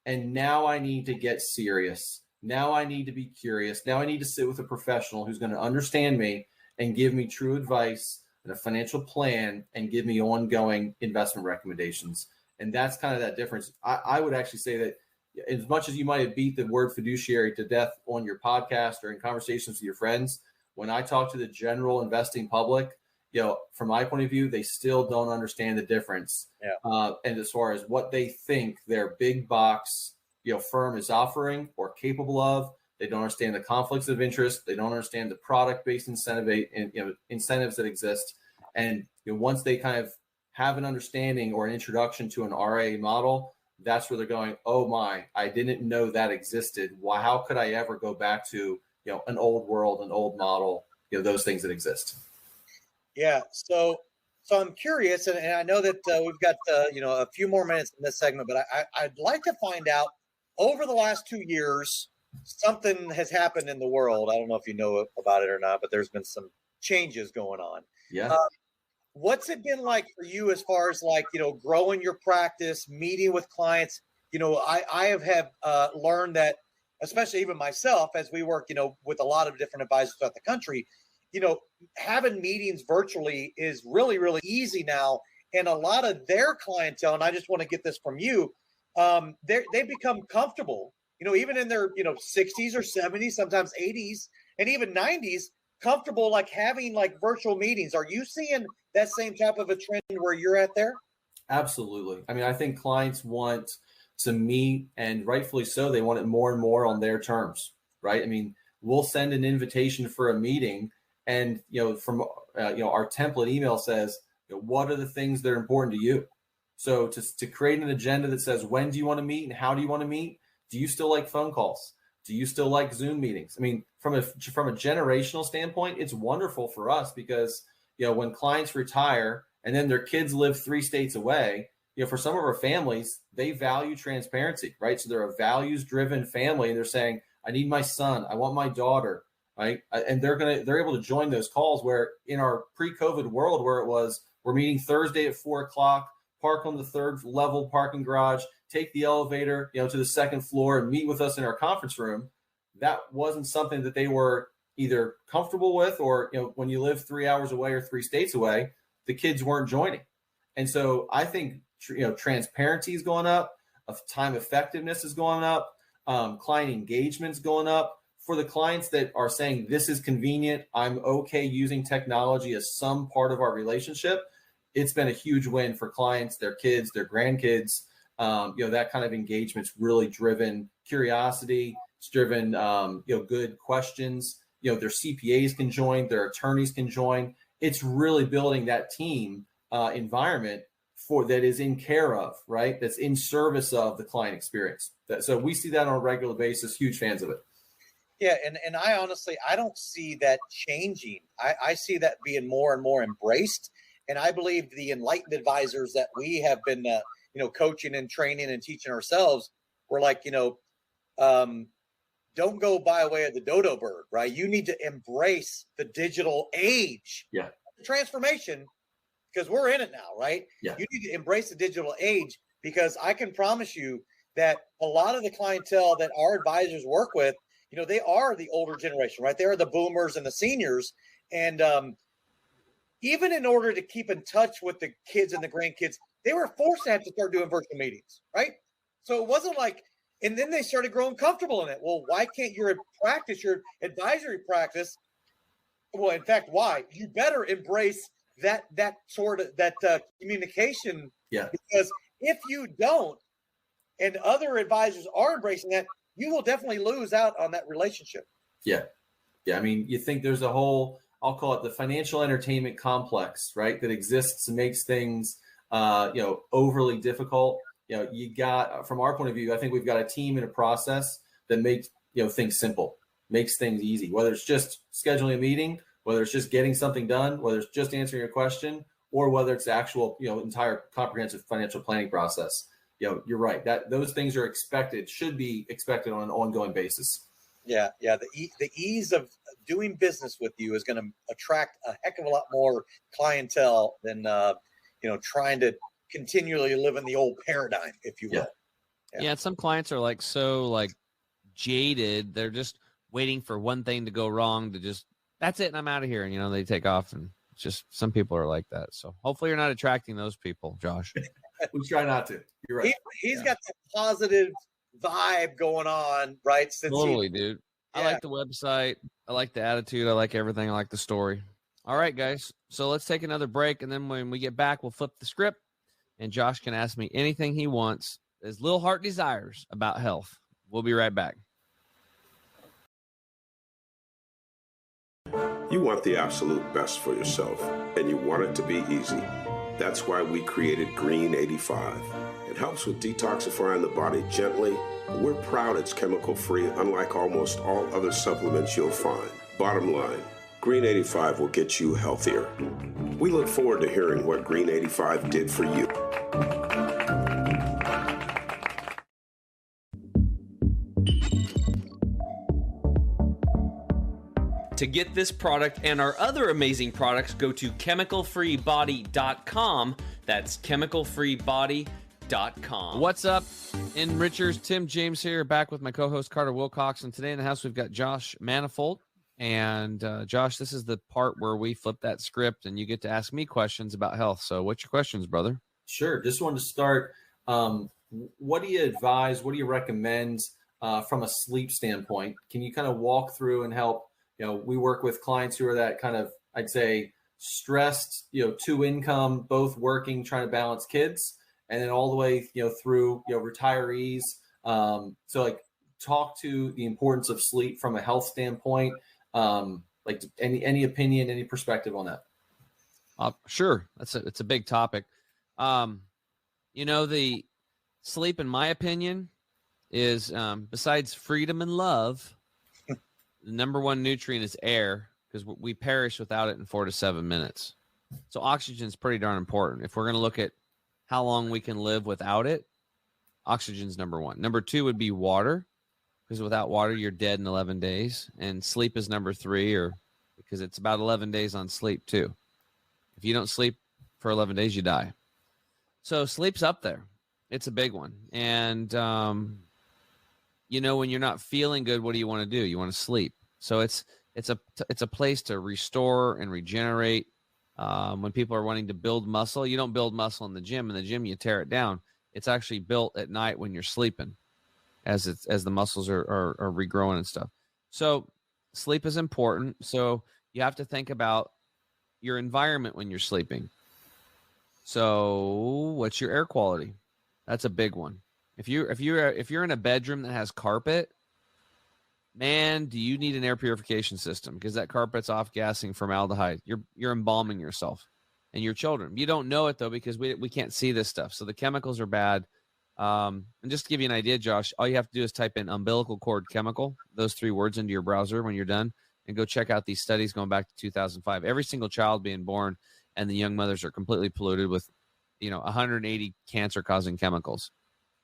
and now I need to get serious. Now I need to be curious. Now I need to sit with a professional who's going to understand me and give me true advice and a financial plan and give me ongoing investment recommendations. And that's kind of that difference. I would actually say that as much as you might have beat the word fiduciary to death on your podcast or in conversations with your friends, when I talk to the general investing public, from my point of view, they still don't understand the difference. Yeah. And as far as what they think their big box firm is offering or capable of, they don't understand the conflicts of interest. They don't understand the product-based incentives that exist. And once they kind of have an understanding or an introduction to an RIA model, that's where they're going, oh my, I didn't know that existed. Why? How could I ever go back to an old world, an old model, those things that exist? Yeah. So I'm curious, and I know that we've got a few more minutes in this segment, but I'd like to find out, over the last 2 years, something has happened in the world. I don't know if you know about it or not, but there's been some changes going on. Yeah. What's it been like for you as far as growing your practice, meeting with clients? I have learned that, especially even myself, as we work, with a lot of different advisors throughout the country, having meetings virtually is really, really easy now. And a lot of their clientele, and I just want to get this from you, they've become comfortable, even in their 60s or 70s, sometimes 80s, and even 90s, comfortable like having like virtual meetings. Are you seeing that same type of a trend where you're at there? Absolutely. I mean, I think clients want to meet, and rightfully so. They want it more and more on their terms, right? I mean, we'll send an invitation for a meeting, and from our template email says, what are the things that are important to you? So to create an agenda that says, when do you want to meet and how do you want to meet? Do you still like phone calls? Do you still like Zoom meetings? I mean, from a generational standpoint, it's wonderful for us because when clients retire and then their kids live 3 states away, for some of our families, they value transparency, right? So they're a values-driven family, and they're saying, I need my son, I want my daughter, right? And they're able to join those calls, where in our pre-COVID world, where it was, we're meeting Thursday at 4:00, park on the 3rd level parking garage, take the elevator, to the 2nd floor and meet with us in our conference room. That wasn't something that they were either comfortable with, or, when you live 3 hours away or 3 states away, the kids weren't joining. And so I think, transparency is going up, time effectiveness is going up, client engagement's going up. For the clients that are saying this is convenient, I'm okay using technology as some part of our relationship, it's been a huge win for clients, their kids, their grandkids. That kind of engagement's really driven curiosity. It's driven, good questions. Their CPAs can join, their attorneys can join. It's really building that team environment that is in care of, right? That's in service of the client experience. So we see that on a regular basis. Huge fans of it. Yeah, and I honestly, I don't see that changing. I see that being more and more embraced. And I believe the enlightened advisors that we have been, coaching and training and teaching ourselves, we're like, don't go by way of the dodo bird, right? You need to embrace the digital age. Yeah. Transformation, because we're in it now, right? Yeah. You need to embrace the digital age, because I can promise you that a lot of the clientele that our advisors work with, they are the older generation, right? They are the boomers and the seniors. And even in order to keep in touch with the kids and the grandkids, they were forced to have to start doing virtual meetings, right? So it wasn't like, and then they started growing comfortable in it. Well, why can't your advisory practice? Well, in fact, why? You better embrace that sort of communication. Yeah. Because if you don't, and other advisors are embracing that, you will definitely lose out on that relationship. Yeah. Yeah. I mean, you think there's a whole, I'll call it the financial entertainment complex, right? That exists and makes things, overly difficult. You got, from our point of view, I think we've got a team and a process that makes, things simple, makes things easy, whether it's just scheduling a meeting, whether it's just getting something done, whether it's just answering a question, or whether it's the actual, entire comprehensive financial planning process. You're right, that those things are should be expected on an ongoing basis. Yeah. The ease of doing business with you is going to attract a heck of a lot more clientele than, trying to continually live in the old paradigm, if you will. Yeah. Some clients are so jaded. They're just waiting for one thing to go wrong to just, that's it, and I'm out of here. And, they take off, and it's just, some people are like that. So hopefully you're not attracting those people, Josh. We try not to. You're right. He's got the positive vibe going on, right? Totally, dude. I like the website. I like the attitude. I like everything. I like the story. All right, guys. So let's take another break. And then when we get back, we'll flip the script, and Josh can ask me anything he wants, his little heart desires about health. We'll be right back. You want the absolute best for yourself, and you want it to be easy. That's why we created Green 85. It helps with detoxifying the body gently. We're proud it's chemical-free, unlike almost all other supplements you'll find. Bottom line, Green 85 will get you healthier. We look forward to hearing what Green 85 did for you. To get this product and our other amazing products, go to chemicalfreebody.com. That's chemicalfreebody.com. What's up, Enrichers? Tim James here, back with my co-host Carter Wilcoxson. Today in the house, we've got Josh Manifold. And Josh, this is the part where we flip that script and you get to ask me questions about health. So what's your questions, brother? Sure. Just wanted to start. What do you advise? What do you recommend from a sleep standpoint? Can you kind of walk through and help we work with clients who are that kind of, I'd say, stressed, two income, both working, trying to balance kids, and then all the way, through, retirees. So like, talk to the importance of sleep from a health standpoint. Like any opinion, any perspective on that? Sure. It's a big topic. The sleep, in my opinion, is besides freedom and love, the number one nutrient is air, because we perish without it in 4 to 7 minutes. So oxygen is pretty darn important. If we're going to look at how long we can live without it, oxygen's number one. Number two would be water, because without water, you're dead in 11 days. And sleep is number three, because it's about 11 days on sleep too. If you don't sleep for 11 days, you die. So sleep's up there. It's a big one. And, when you're not feeling good, what do you want to do? You want to sleep. So it's a place to restore and regenerate. When people are wanting to build muscle, you don't build muscle in the gym. In the gym, you tear it down. It's actually built at night when you're sleeping, as the muscles are regrowing and stuff. So sleep is important. So you have to think about your environment when you're sleeping. So what's your air quality? That's a big one. If you're in a bedroom that has carpet, man, do you need an air purification system, because that carpet's off-gassing formaldehyde. You're embalming yourself and your children. You don't know it though, because we can't see this stuff. So the chemicals are bad. And just to give you an idea, Josh, all you have to do is type in umbilical cord chemical, those 3 words, into your browser when you're done, and go check out these studies going back to 2005. Every single child being born and the young mothers are completely polluted with, 180 cancer-causing chemicals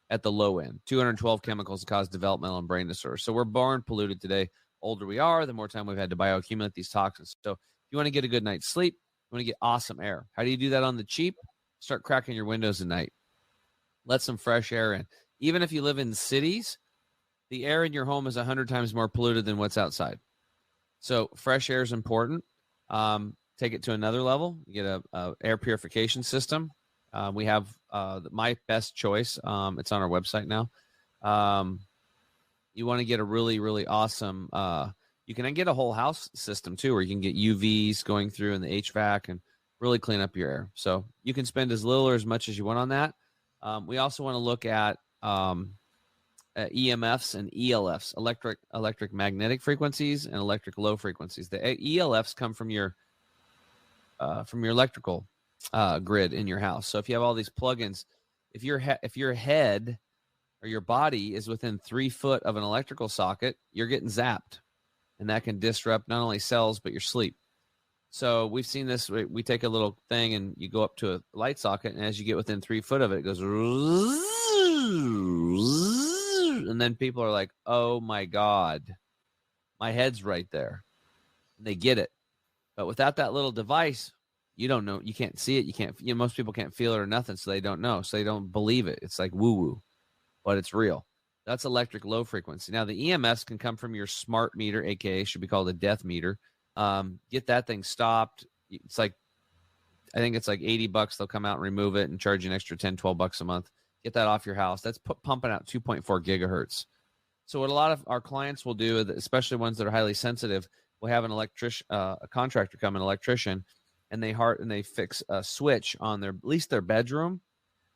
at the low end. 212 chemicals cause developmental and brain disorders. So we're born polluted today. Older we are, the more time we've had to bioaccumulate these toxins. So if you want to get a good night's sleep, you want to get awesome air. How do you do that on the cheap? Start cracking your windows at night. Let some fresh air in. Even if you live in cities, the air in your home is 100 times more polluted than what's outside. So fresh air is important. Take it to another level. You get a air purification system. We have my best choice. It's on our website now. You want to get a really, really awesome, you can get a whole house system too, where you can get UVs going through in the HVAC and really clean up your air. So you can spend as little or as much as you want on that. We also want to look at EMFs and ELFs, electric magnetic frequencies and electric low frequencies. The ELFs come from your electrical grid in your house. So if you have all these plugins, if your head or your body is within 3 foot of an electrical socket, you're getting zapped, and that can disrupt not only cells but your sleep. So we've seen this. We take a little thing and you go up to a light socket, and as you get within 3 foot of it, it goes, and then people are like, "Oh my God, my head's right there," and they get it. But without that little device, you don't know. You can't see it. You can't. Most people can't feel it or nothing, so they don't know. So they don't believe it. It's like woo-woo, but it's real. That's electric low frequency. Now the EMFs can come from your smart meter, aka should be called a death meter. Get that thing stopped. It's like, I think it's like $80. They'll come out and remove it and charge you an extra $10-12 a month. Get that off your house. That's pumping out 2.4 gigahertz. So what a lot of our clients will do, especially ones that are highly sensitive, will have an electrician, a contractor come, an electrician, and they fix a switch on at least their bedroom,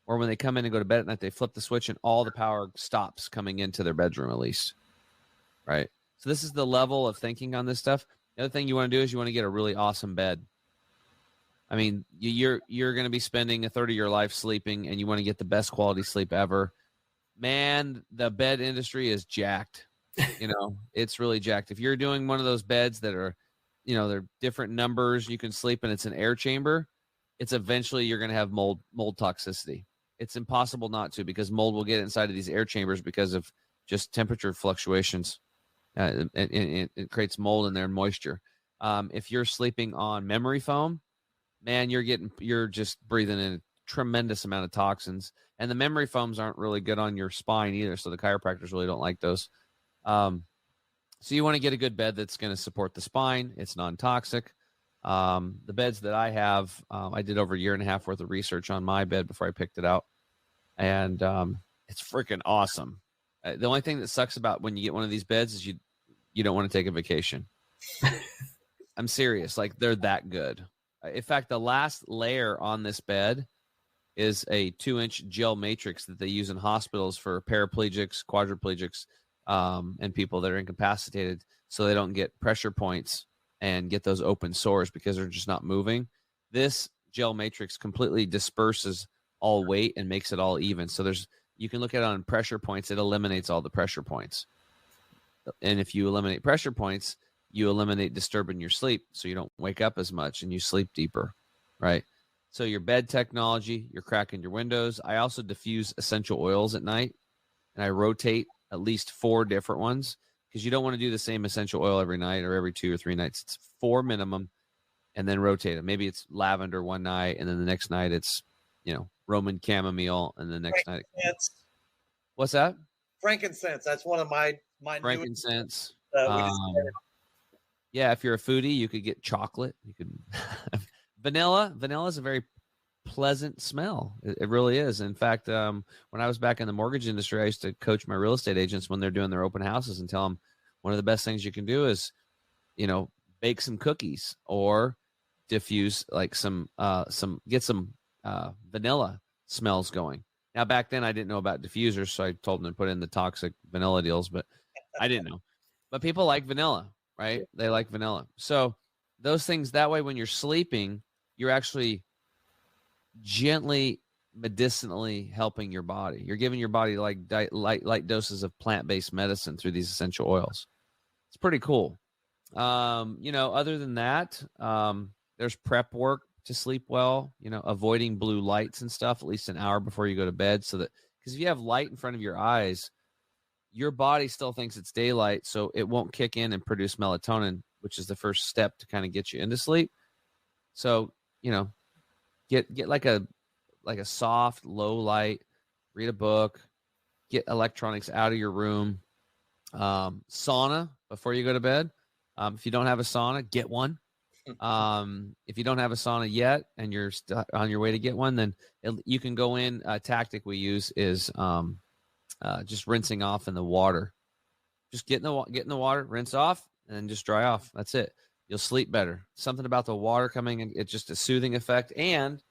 or when they come in and go to bed at night, they flip the switch and all the power stops coming into their bedroom at least. Right. So this is the level of thinking on this stuff. The other thing you want to do is you want to get a really awesome bed. I mean, you're going to be spending a third of your life sleeping, and you want to get the best quality sleep ever. Man, the bed industry is jacked. It's really jacked. If you're doing one of those beds that are, they're different numbers, you can sleep and it's an air chamber, it's eventually you're going to have mold toxicity. It's impossible not to, because mold will get inside of these air chambers because of just temperature fluctuations. It creates mold in there and moisture. If you're sleeping on memory foam, man, you're just breathing in a tremendous amount of toxins. And the memory foams aren't really good on your spine either, so the chiropractors really don't like those. So you want to get a good bed that's going to support the spine. It's non-toxic. The beds that I have, I did over 1.5 years worth of research on my bed before I picked it out. And it's freaking awesome. The only thing that sucks about when you get one of these beds is you don't want to take a vacation. I'm serious. Like, they're that good. In fact, the last layer on this bed is a 2-inch gel matrix that they use in hospitals for paraplegics, quadriplegics, and people that are incapacitated, so they don't get pressure points and get those open sores because they're just not moving. This gel matrix completely disperses all weight and makes it all even. So you can look at it on pressure points. It eliminates all the pressure points. And if you eliminate pressure points, you eliminate disturbing your sleep, so you don't wake up as much and you sleep deeper, right? So your bed technology, you're cracking your windows. I also diffuse essential oils at night, and I rotate at least 4 different ones, because you don't want to do the same essential oil every night or every 2 or 3 nights. It's 4 minimum, and then rotate them. Maybe it's lavender one night, and then the next night it's, Roman chamomile, and the next night. What's that? Frankincense. That's one of my frankincense. New, yeah, if you're a foodie, you could get chocolate. You could vanilla. Vanilla is a very pleasant smell. It really is. In fact, when I was back in the mortgage industry, I used to coach my real estate agents when they're doing their open houses and tell them one of the best things you can do is, bake some cookies or diffuse like get some vanilla smells going. Now, back then I didn't know about diffusers, so I told them to put in the toxic vanilla deals, but I didn't know. But people like vanilla, right? They like vanilla. So those things, that way when you're sleeping, you're actually gently medicinally helping your body. You're giving your body like light doses of plant-based medicine through these essential oils. It's pretty cool. Other than that, there's prep work to sleep well, avoiding blue lights and stuff at least an hour before you go to bed, so that, because if you have light in front of your eyes, your body still thinks it's daylight, so it won't kick in and produce melatonin, which is the first step to kind of get you into sleep. So, get like a soft, low light, read a book, get electronics out of your room. Sauna before you go to bed. If you don't have a sauna, get one. If you don't have a sauna yet and you're on your way to get one, then you can go in. A tactic we use is just rinsing off in the water. Just get in the water, rinse off, and then just dry off. That's it. You'll sleep better. Something about the water coming in, it's just a soothing effect. And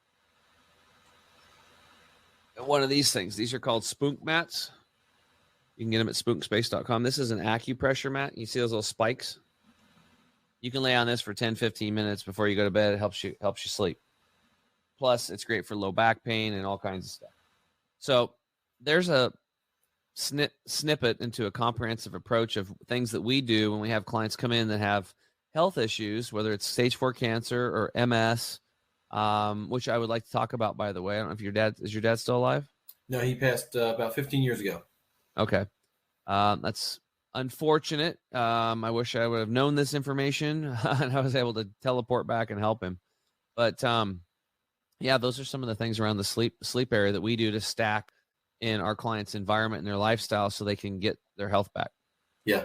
one of these things, these are called spook mats. You can get them at spookspace.com. This is an acupressure mat. You see those little spikes? You can lay on this for 10, 15 minutes before you go to bed. It helps you sleep. Plus, it's great for low back pain and all kinds of stuff. So there's a snippet into a comprehensive approach of things that we do when we have clients come in that have health issues, whether it's stage 4 cancer or MS, which I would like to talk about, by the way. I don't know if is your dad still alive? No, he passed about 15 years ago. Okay. That's unfortunate. I wish I would have known this information and I was able to teleport back and help him. But those are some of the things around the sleep area that we do to stack in our clients' environment and their lifestyle so they can get their health back. Yeah.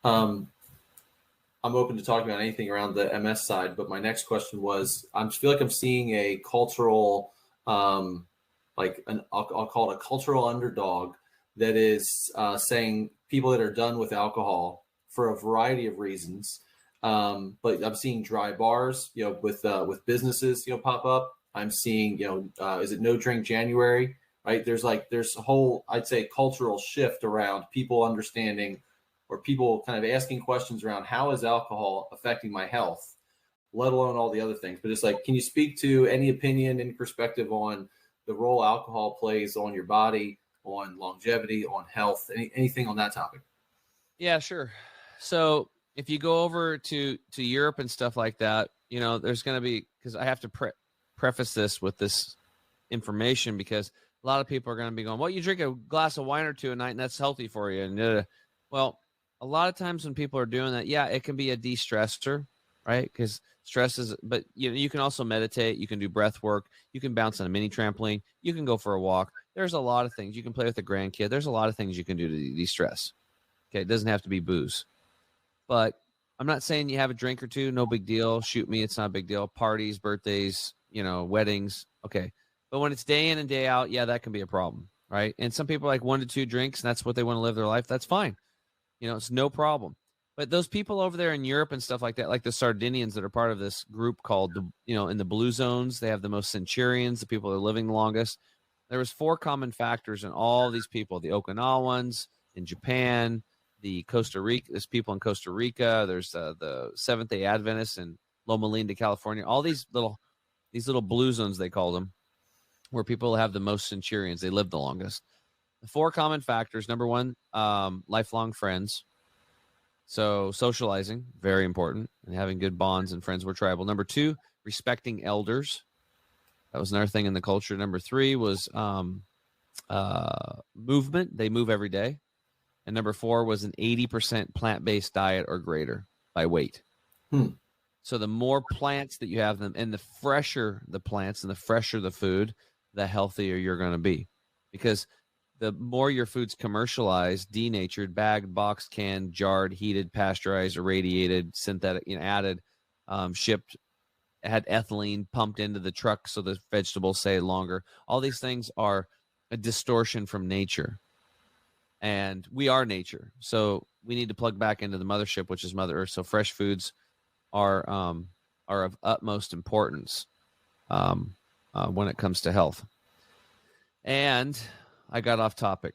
I'm open to talking about anything around the MS side, but my next question was, I feel like I'm seeing a cultural, I'll call it a cultural underdog that is saying people that are done with alcohol for a variety of reasons. But I'm seeing dry bars, with businesses, pop up. I'm seeing, is it No Drink January, right? There's a whole, I'd say, cultural shift around people understanding, or people kind of asking questions around how is alcohol affecting my health, let alone all the other things. But it's like, can you speak to any opinion, any perspective on the role alcohol plays on your body, on longevity, on health, anything on that topic? Yeah, sure. So if you go over to Europe and stuff like that, there's going to be, because I have to preface this with this information, because a lot of people are going to be going, well, you drink a glass of wine or two a night and that's healthy for you. And well, a lot of times when people are doing that, it can be a de-stressor, right? Because stress is, but you can also meditate, you can do breath work, you can bounce on a mini trampoline, you can go for a walk. There's a lot of things. You can play with a grandkid. There's a lot of things you can do to de-stress. Okay, it doesn't have to be booze. But I'm not saying you have a drink or two, no big deal. Shoot me, it's not a big deal. Parties, birthdays, weddings, okay. But when it's day in and day out, that can be a problem, right? And some people are like 1 to 2 drinks, and that's what they want to live their life. That's fine. It's no problem. But those people over there in Europe and stuff like that, like the Sardinians that are part of this group called, in the blue zones, they have the most centurions, the people that are living the longest. There was 4 common factors in all these people: the Okinawans in Japan, the Costa Rica, there's people in Costa Rica, there's the Seventh-day Adventists in Loma Linda, California. All these little blue zones, they call them, where people have the most centurions. They live the longest. The 4 common factors: number 1, lifelong friends. So socializing, very important, and having good bonds and friends were tribal. Number 2, respecting elders. That was another thing in the culture. Number 3 was movement. They move every day. And number 4 was an 80% plant-based diet or greater by weight. So the more plants that you have them, and the fresher the plants and the fresher the food, the healthier you're going to be. Because the more your food's commercialized, denatured, bagged, boxed, canned, jarred, heated, pasteurized, irradiated, synthetic, added, shipped, had ethylene pumped into the truck so the vegetables stay longer. All these things are a distortion from nature. And we are nature. So we need to plug back into the mothership, which is Mother Earth. So fresh foods are of utmost importance when it comes to health. And I got off topic.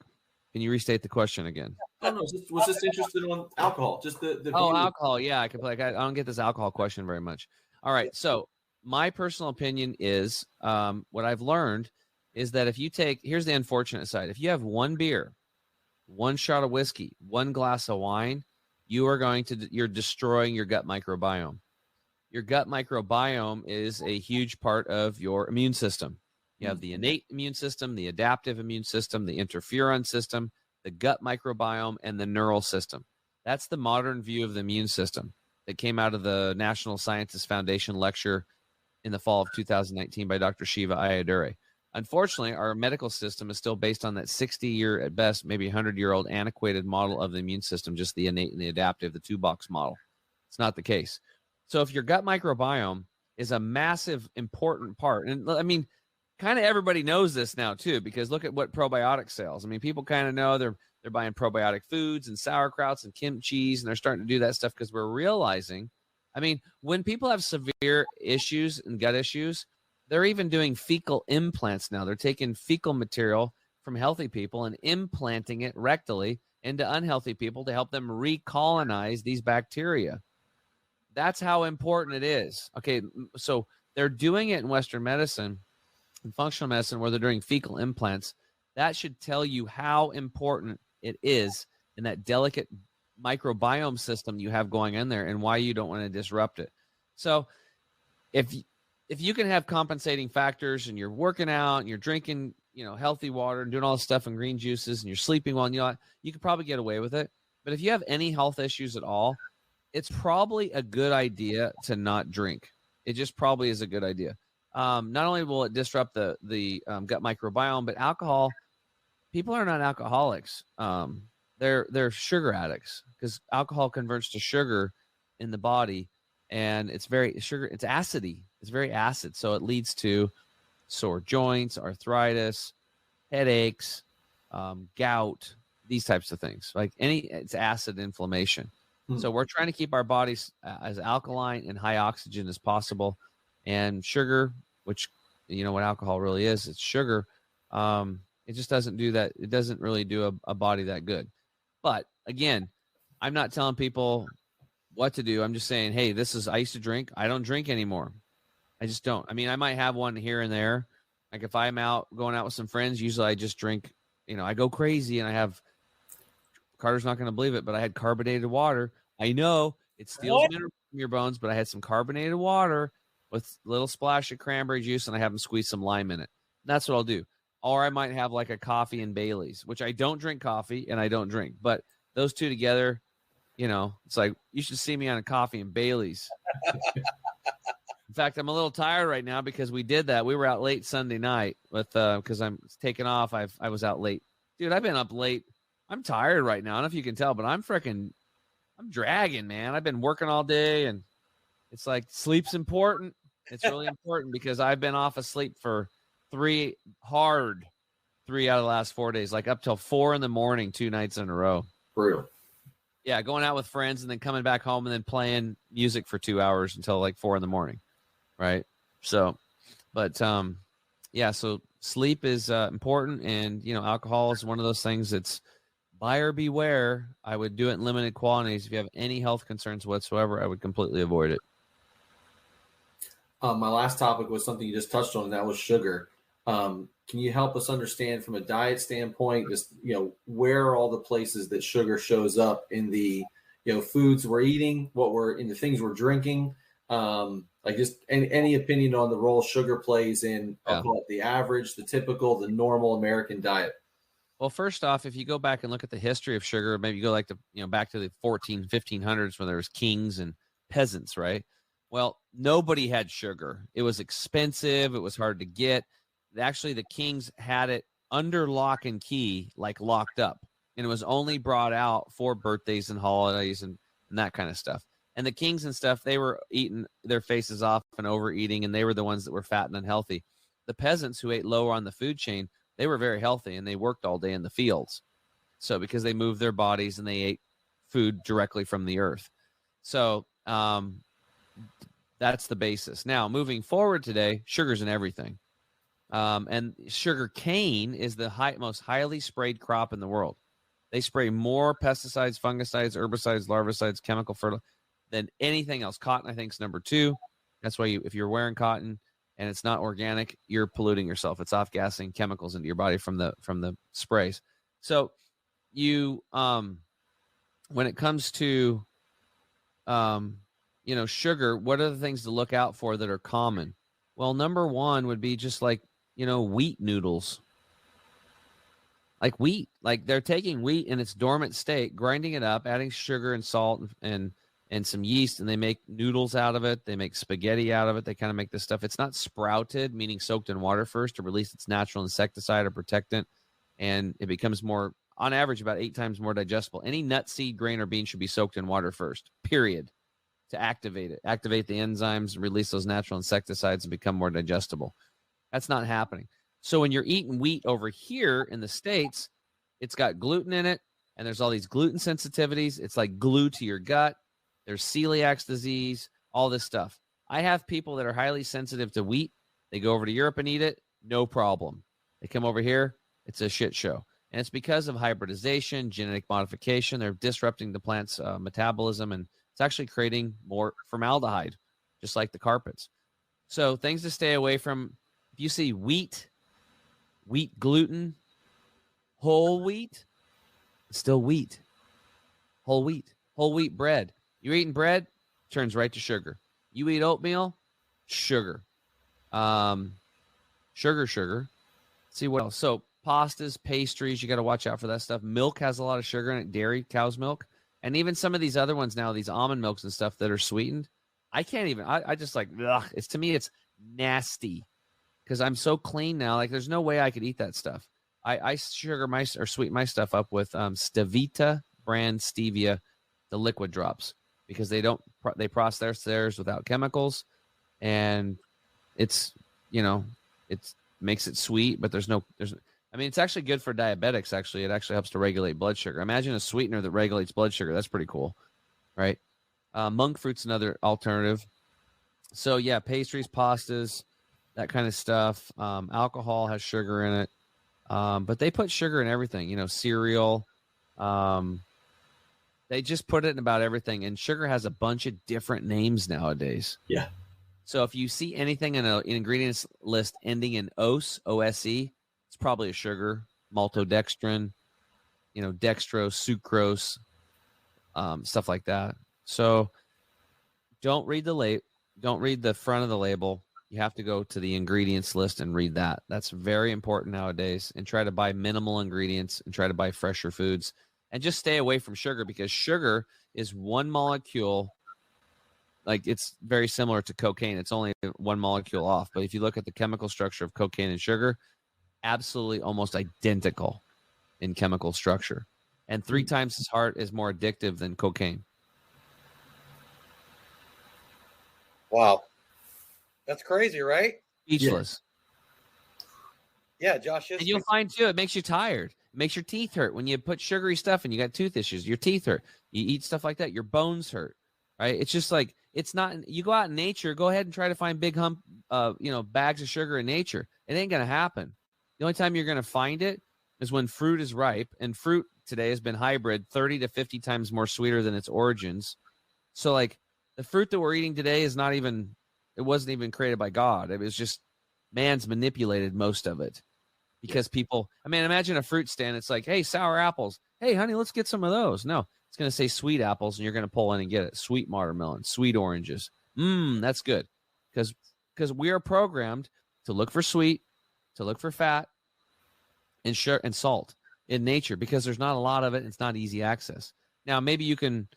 Can you restate the question again? No, was just interested in alcohol. Just the view. Alcohol. Yeah, I don't get this alcohol question very much. All right. So my personal opinion is what I've learned is that if you here's the unfortunate side. If you have 1 beer, 1 shot of whiskey, 1 glass of wine, you're destroying your gut microbiome. Your gut microbiome is a huge part of your immune system. You have the innate immune system, the adaptive immune system, the interferon system, the gut microbiome, and the neural system. That's the modern view of the immune system that came out of the National Scientist Foundation lecture in the fall of 2019 by Dr. Shiva Ayyadurai. Unfortunately, our medical system is still based on that 60-year, at best, maybe 100-year-old antiquated model of the immune system, just the innate and the adaptive, the 2-box model. It's not the case. So if your gut microbiome is a massive, important part, and I mean, kind of everybody knows this now too, because look at what probiotic sales. I mean, people kind of know they're buying probiotic foods and sauerkrauts and kimchi, and they're starting to do that stuff because we're realizing, I mean, when people have severe issues and gut issues, they're even doing fecal implants now. They're taking fecal material from healthy people and implanting it rectally into unhealthy people to help them recolonize these bacteria. That's how important it is. Okay, so they're doing it in Western medicine and functional medicine where they're doing fecal implants. That should tell you how important it is in that delicate microbiome system you have going in there and why you don't want to disrupt it. So if you can have compensating factors and you're working out and you're drinking, healthy water and doing all this stuff and green juices and you're sleeping well, you could probably get away with it. But if you have any health issues at all, it's probably a good idea to not drink. It just probably is a good idea. Not only will it disrupt the gut microbiome, but alcohol, people are not alcoholics. They're sugar addicts because alcohol converts to sugar in the body, and it's acidy. It's very acid. So it leads to sore joints, arthritis, headaches, gout, these types of things. It's acid inflammation. So we're trying to keep our bodies as alkaline and high oxygen as possible. And sugar, which what alcohol really is, it's sugar. It just doesn't do that. It doesn't really do a body that good. But again, I'm not telling people what to do. I'm just saying, hey, I used to drink. I don't drink anymore. I just don't. I mean, I might have one here and there. Like if I'm going out with some friends, usually I just drink, I go crazy and I have, Carter's not going to believe it, but I had carbonated water. I know it steals minerals from your bones, but I had some carbonated water with a little splash of cranberry juice, and I have them squeeze some lime in it. That's what I'll do. Or I might have like a coffee and Bailey's, which I don't drink coffee and I don't drink. But those two together, it's like you should see me on a coffee and Bailey's. In fact, I'm a little tired right now because we did that. We were out late Sunday night because I'm taking off. I was out late. Dude, I've been up late. I'm tired right now. I don't know if you can tell, but I'm dragging, man. I've been working all day, and it's like sleep's important. It's really important because I've been off of sleep for 3 out of the last 4 days, like up till 4 a.m, 2 nights in a row. Brutal. Yeah, going out with friends and then coming back home and then playing music for 2 hours until like 4 a.m, right? So, but yeah, so sleep is important, and alcohol is one of those things that's buyer beware. I would do it in limited quantities. If you have any health concerns whatsoever, I would completely avoid it. My last topic was something you just touched on, and that was sugar. Can you help us understand from a diet standpoint, just, where are all the places that sugar shows up in the, foods we're eating, what we're in the things we're drinking? Like just any opinion on the role sugar plays in, I'll call it the average, the typical, the normal American diet. Well, first off, if you go back and look at the history of sugar, maybe you go like back to the 1500s when there was kings and peasants, right? Well, nobody had sugar. It was expensive. It was hard to get. Actually, the kings had it under lock and key, like locked up. And it was only brought out for birthdays and holidays and that kind of stuff. And the kings and stuff, they were eating their faces off and overeating, and they were the ones that were fat and unhealthy. The peasants who ate lower on the food chain, they were very healthy, and they worked all day in the fields. So because they moved their bodies and they ate food directly from the earth. So that's the basis. Now, moving forward today, sugar's in everything. And sugar cane is the most highly sprayed crop in the world. They spray more pesticides, fungicides, herbicides, larvicides, chemical fertilizer than anything else. Cotton, I think, is number 2. That's why if you're wearing cotton and it's not organic, you're polluting yourself. It's off-gassing chemicals into your body from the sprays. So you, when it comes to, sugar, what are the things to look out for that are common? Well, number 1 would be just like, wheat noodles. Like wheat, like they're taking wheat in its dormant state, grinding it up, adding sugar and salt and some yeast, and they make noodles out of it. They make spaghetti out of it. They kind of make this stuff. It's not sprouted, meaning soaked in water first to release its natural insecticide or protectant, and it becomes more, on average, about 8 times more digestible. Any nut, seed, grain, or bean should be soaked in water first, period, to activate it, activate the enzymes, release those natural insecticides, and become more digestible. That's not happening. So when you're eating wheat over here in the States, it's got gluten in it, and there's all these gluten sensitivities. It's like glue to your gut. There's celiac disease, all this stuff. I have people that are highly sensitive to wheat. They go over to Europe and eat it, no problem. They come over here, it's a shit show. And it's because of hybridization, genetic modification. They're disrupting the plant's metabolism, and it's actually creating more formaldehyde, just like the carpets. So things to stay away from. If you see wheat gluten, whole wheat, it's still wheat. Whole wheat bread. You're eating bread, turns right to sugar. You eat oatmeal, sugar. Sugar. See what else? So pastas, pastries, you got to watch out for that stuff. Milk has a lot of sugar in it, dairy, cow's milk. And even some of these other ones now, these almond milks and stuff that are sweetened, I can't even, I just like, ugh, to me, it's nasty. Because I'm so clean now, like there's no way I could eat that stuff. I sweeten my stuff up with Stevita brand stevia, the liquid drops, because they process theirs without chemicals, and it's it makes it sweet, but it's actually good for diabetics. Actually, it actually helps to regulate blood sugar. Imagine a sweetener that regulates blood sugar. That's pretty cool, right? Monk fruit's another alternative. So yeah, pastries, pastas, that kind of stuff. Alcohol has sugar in it. But they put sugar in everything, cereal. They just put it in about everything. And sugar has a bunch of different names nowadays. Yeah. So if you see anything in an ingredients list ending in OSE, O-S-E, it's probably a sugar. Maltodextrin, dextrose, sucrose, stuff like that. So don't read the front of the label. You have to go to the ingredients list and read that. That's very important nowadays. And try to buy minimal ingredients and try to buy fresher foods. And just stay away from sugar, because sugar is one molecule. Like, it's very similar to cocaine. It's only one molecule off. But if you look at the chemical structure of cocaine and sugar, absolutely almost identical in chemical structure. And 3 times as hard is more addictive than cocaine. Wow. That's crazy, right? Speechless. Yeah, Josh. And you'll find, too, it makes you tired. It makes your teeth hurt when you put sugary stuff and you got tooth issues. Your teeth hurt. You eat stuff like that, your bones hurt, right? It's just like, it's not, you go out in nature, go ahead and try to find big bags of sugar in nature. It ain't going to happen. The only time you're going to find it is when fruit is ripe, and fruit today has been hybrid 30 to 50 times more sweeter than its origins. So like the fruit that we're eating today is not even, it wasn't even created by God. It was just man's manipulated most of it because people, I mean, imagine a fruit stand. It's like, hey, sour apples. Hey, honey, let's get some of those. No, it's going to say sweet apples, and you're going to pull in and get it. Sweet watermelon, sweet oranges. That's good. Because we are programmed to look for sweet, to look for fat, and sugar and salt in nature, because there's not a lot of it. And it's not easy access. Now, maybe you can,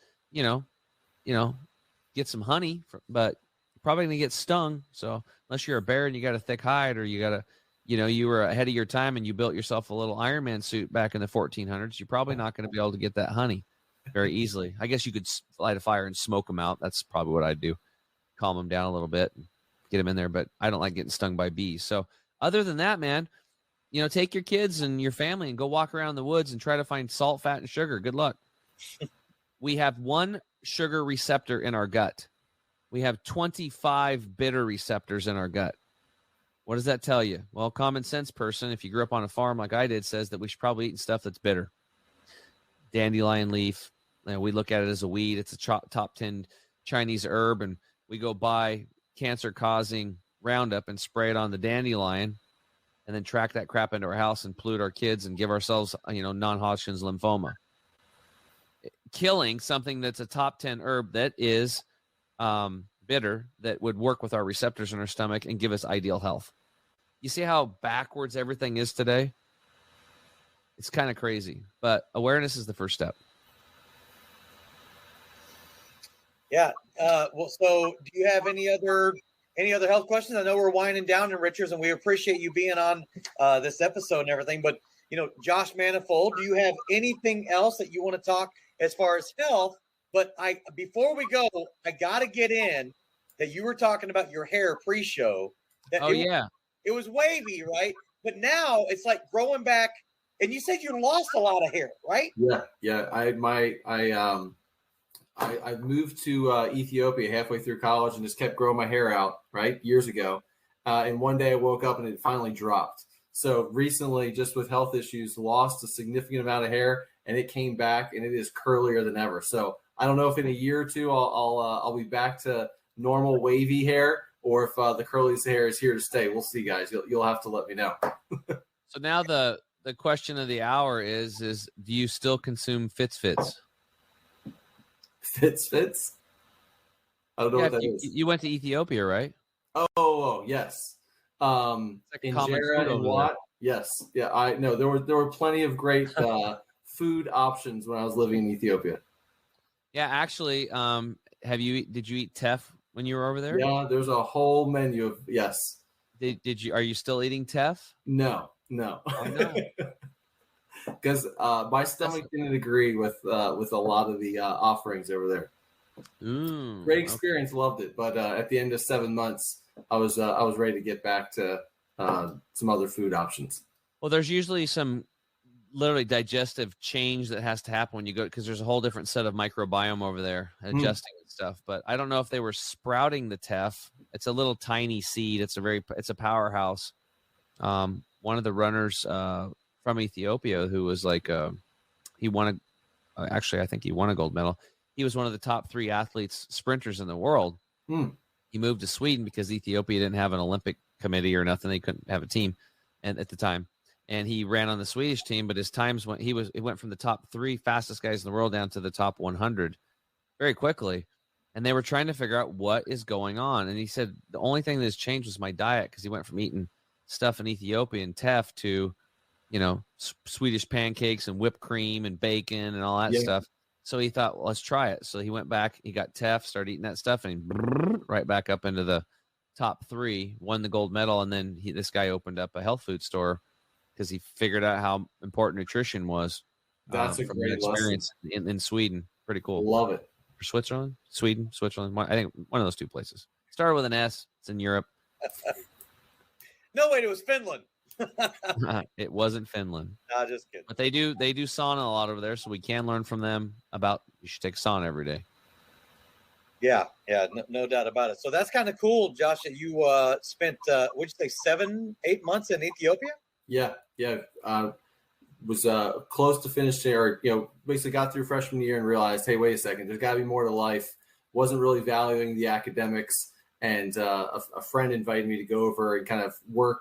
get some honey, but you're probably going to get stung. So unless you're a bear and you got a thick hide, or you got a, you were ahead of your time and you built yourself a little Iron Man suit back in the 1400s, you're probably not going to be able to get that honey very easily. I guess you could light a fire and smoke them out. That's probably what I'd do. Calm them down a little bit and get them in there. But I don't like getting stung by bees. So other than that, man, take your kids and your family and go walk around the woods and try to find salt, fat, and sugar. Good luck. We have one sugar receptor in our gut. We have 25 bitter receptors in our gut. What does that tell you? Well, common sense person, if you grew up on a farm like I did, says that we should probably eat stuff that's bitter. Dandelion leaf, we look at it as a weed. It's a top 10 Chinese herb, and we go buy cancer-causing Roundup and spray it on the dandelion, and then track that crap into our house and pollute our kids and give ourselves, non-Hodgkin's lymphoma. Killing something that's a top 10 herb that is bitter, that would work with our receptors in our stomach and give us ideal health. You see how backwards everything is today? It's kind of crazy, but awareness is the first step. Yeah. Well, so do you have any other health questions? I know we're winding down in Richards, and we appreciate you being on this episode and everything, but Josh Manifold, do you have anything else that you want to talk as far as health? But before we go, I got to get in that you were talking about your hair pre-show. It was wavy, right? But now it's like growing back. And you said you lost a lot of hair, right? Yeah. I moved to Ethiopia halfway through college and just kept growing my hair out, right, years ago. And one day I woke up and it finally dropped. So recently, just with health issues, lost a significant amount of hair, and it came back, and it is curlier than ever. So I don't know if in a year or two I'll be back to normal wavy hair, or if the curliest hair is here to stay. We'll see, guys. You'll have to let me know. So now the question of the hour is do you still consume Fits? Fits? I don't know what that is. You went to Ethiopia, right? Oh, yes. Injera and Watt. Yes. Yeah, I know. There were plenty of great food options when I was living in Ethiopia. Yeah, actually, did you eat teff when you were over there? Yeah, there's a whole menu of yes. Are you still eating teff? No. Oh, no. Because my stomach didn't agree with a lot of the offerings over there. Great experience, loved it. But at the end of 7 months, I was ready to get back to some other food options. Well, there's usually some literally digestive change that has to happen when you go, because there's a whole different set of microbiome over there adjusting and stuff. But I don't know if they were sprouting the teff. It's a little tiny seed. It's a powerhouse. One of the runners from Ethiopia who was like he won a gold medal. He was one of the top 3 athletes, sprinters in the world. He moved to Sweden because Ethiopia didn't have an Olympic committee or nothing. They couldn't have a team at the time. And he ran on the Swedish team, but his times it went from the top 3 fastest guys in the world down to the top 100 very quickly. And they were trying to figure out what is going on. And he said, the only thing that has changed was my diet, because he went from eating stuff in Ethiopian teff to, Swedish pancakes and whipped cream and bacon and all that stuff. So he thought, well, let's try it. So he went back, he got teff, started eating that stuff, and he right back up into the top 3, won the gold medal. And then this guy opened up a health food store because he figured out how important nutrition was. That's a great experience in Sweden. Pretty cool. Love it. For Switzerland, Switzerland. I think one of those 2 places. Started with an S. It's in Europe. No, wait, it was Finland. It wasn't Finland. No, just kidding. But they do sauna a lot over there, so we can learn from them about you should take a sauna every day. Yeah, no doubt about it. So that's kind of cool, Josh, that you spent, what'd you say, 7-8 months in Ethiopia? Yeah. Was close to finishing, or basically got through freshman year and realized, hey, wait a second, there's got to be more to life. Wasn't really valuing the academics, and a friend invited me to go over and kind of work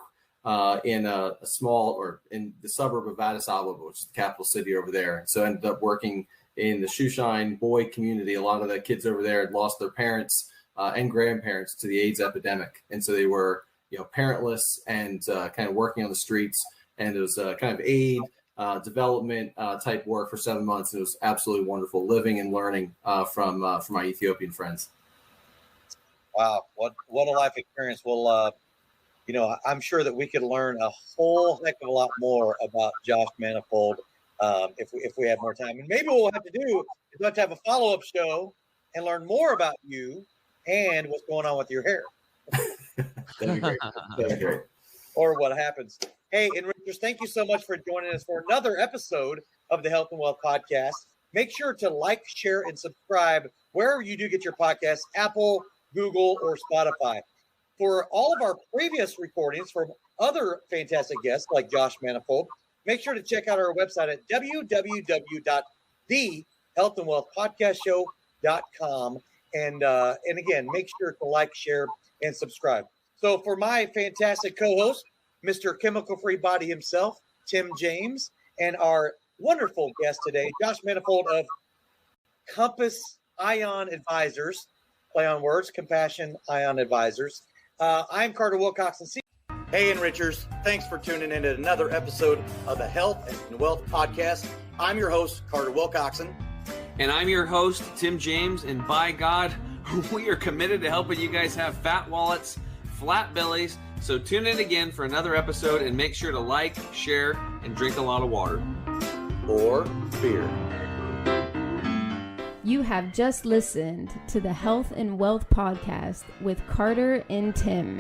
in a small, or in the suburb of Addis Ababa, which is the capital city over there. And so I ended up working in the Shoeshine boy community. A lot of the kids over there had lost their parents and grandparents to the AIDS epidemic, and so they were parentless and kind of working on the streets. And it was kind of aid development type work for 7 months. It was absolutely wonderful living and learning from my Ethiopian friends. Wow, what a life experience. Well, I'm sure that we could learn a whole heck of a lot more about Josh Manifold if we have more time. And maybe what we'll have to do is we'll have to have a follow-up show and learn more about you and what's going on with your hair. That'd be great. Or what happens. Hey, Enrichers, thank you so much for joining us for another episode of the Health and Wealth Podcast. Make sure to like, share, and subscribe wherever you do get your podcasts, Apple, Google, or Spotify. For all of our previous recordings from other fantastic guests like Josh Manifold, make sure to check out our website at www.thehealthandwealthpodcastshow.com. And again, make sure to like, share, and subscribe. So for my fantastic co-host, Mr. Chemical-Free Body himself, Tim James, and our wonderful guest today, Josh Manifold of Compass Ion Advisors, play on words, Compassion Ion Advisors. I'm Carter Wilcoxson. Hey, Enrichers, thanks for tuning in to another episode of the Health and Wealth Podcast. I'm your host, Carter Wilcoxson. And I'm your host, Tim James, and by God, we are committed to helping you guys have fat wallets, flat bellies. So tune in again for another episode, and make sure to like, share, and drink a lot of water. Or beer. You have just listened to the Health and Wealth Podcast with Carter and Tim.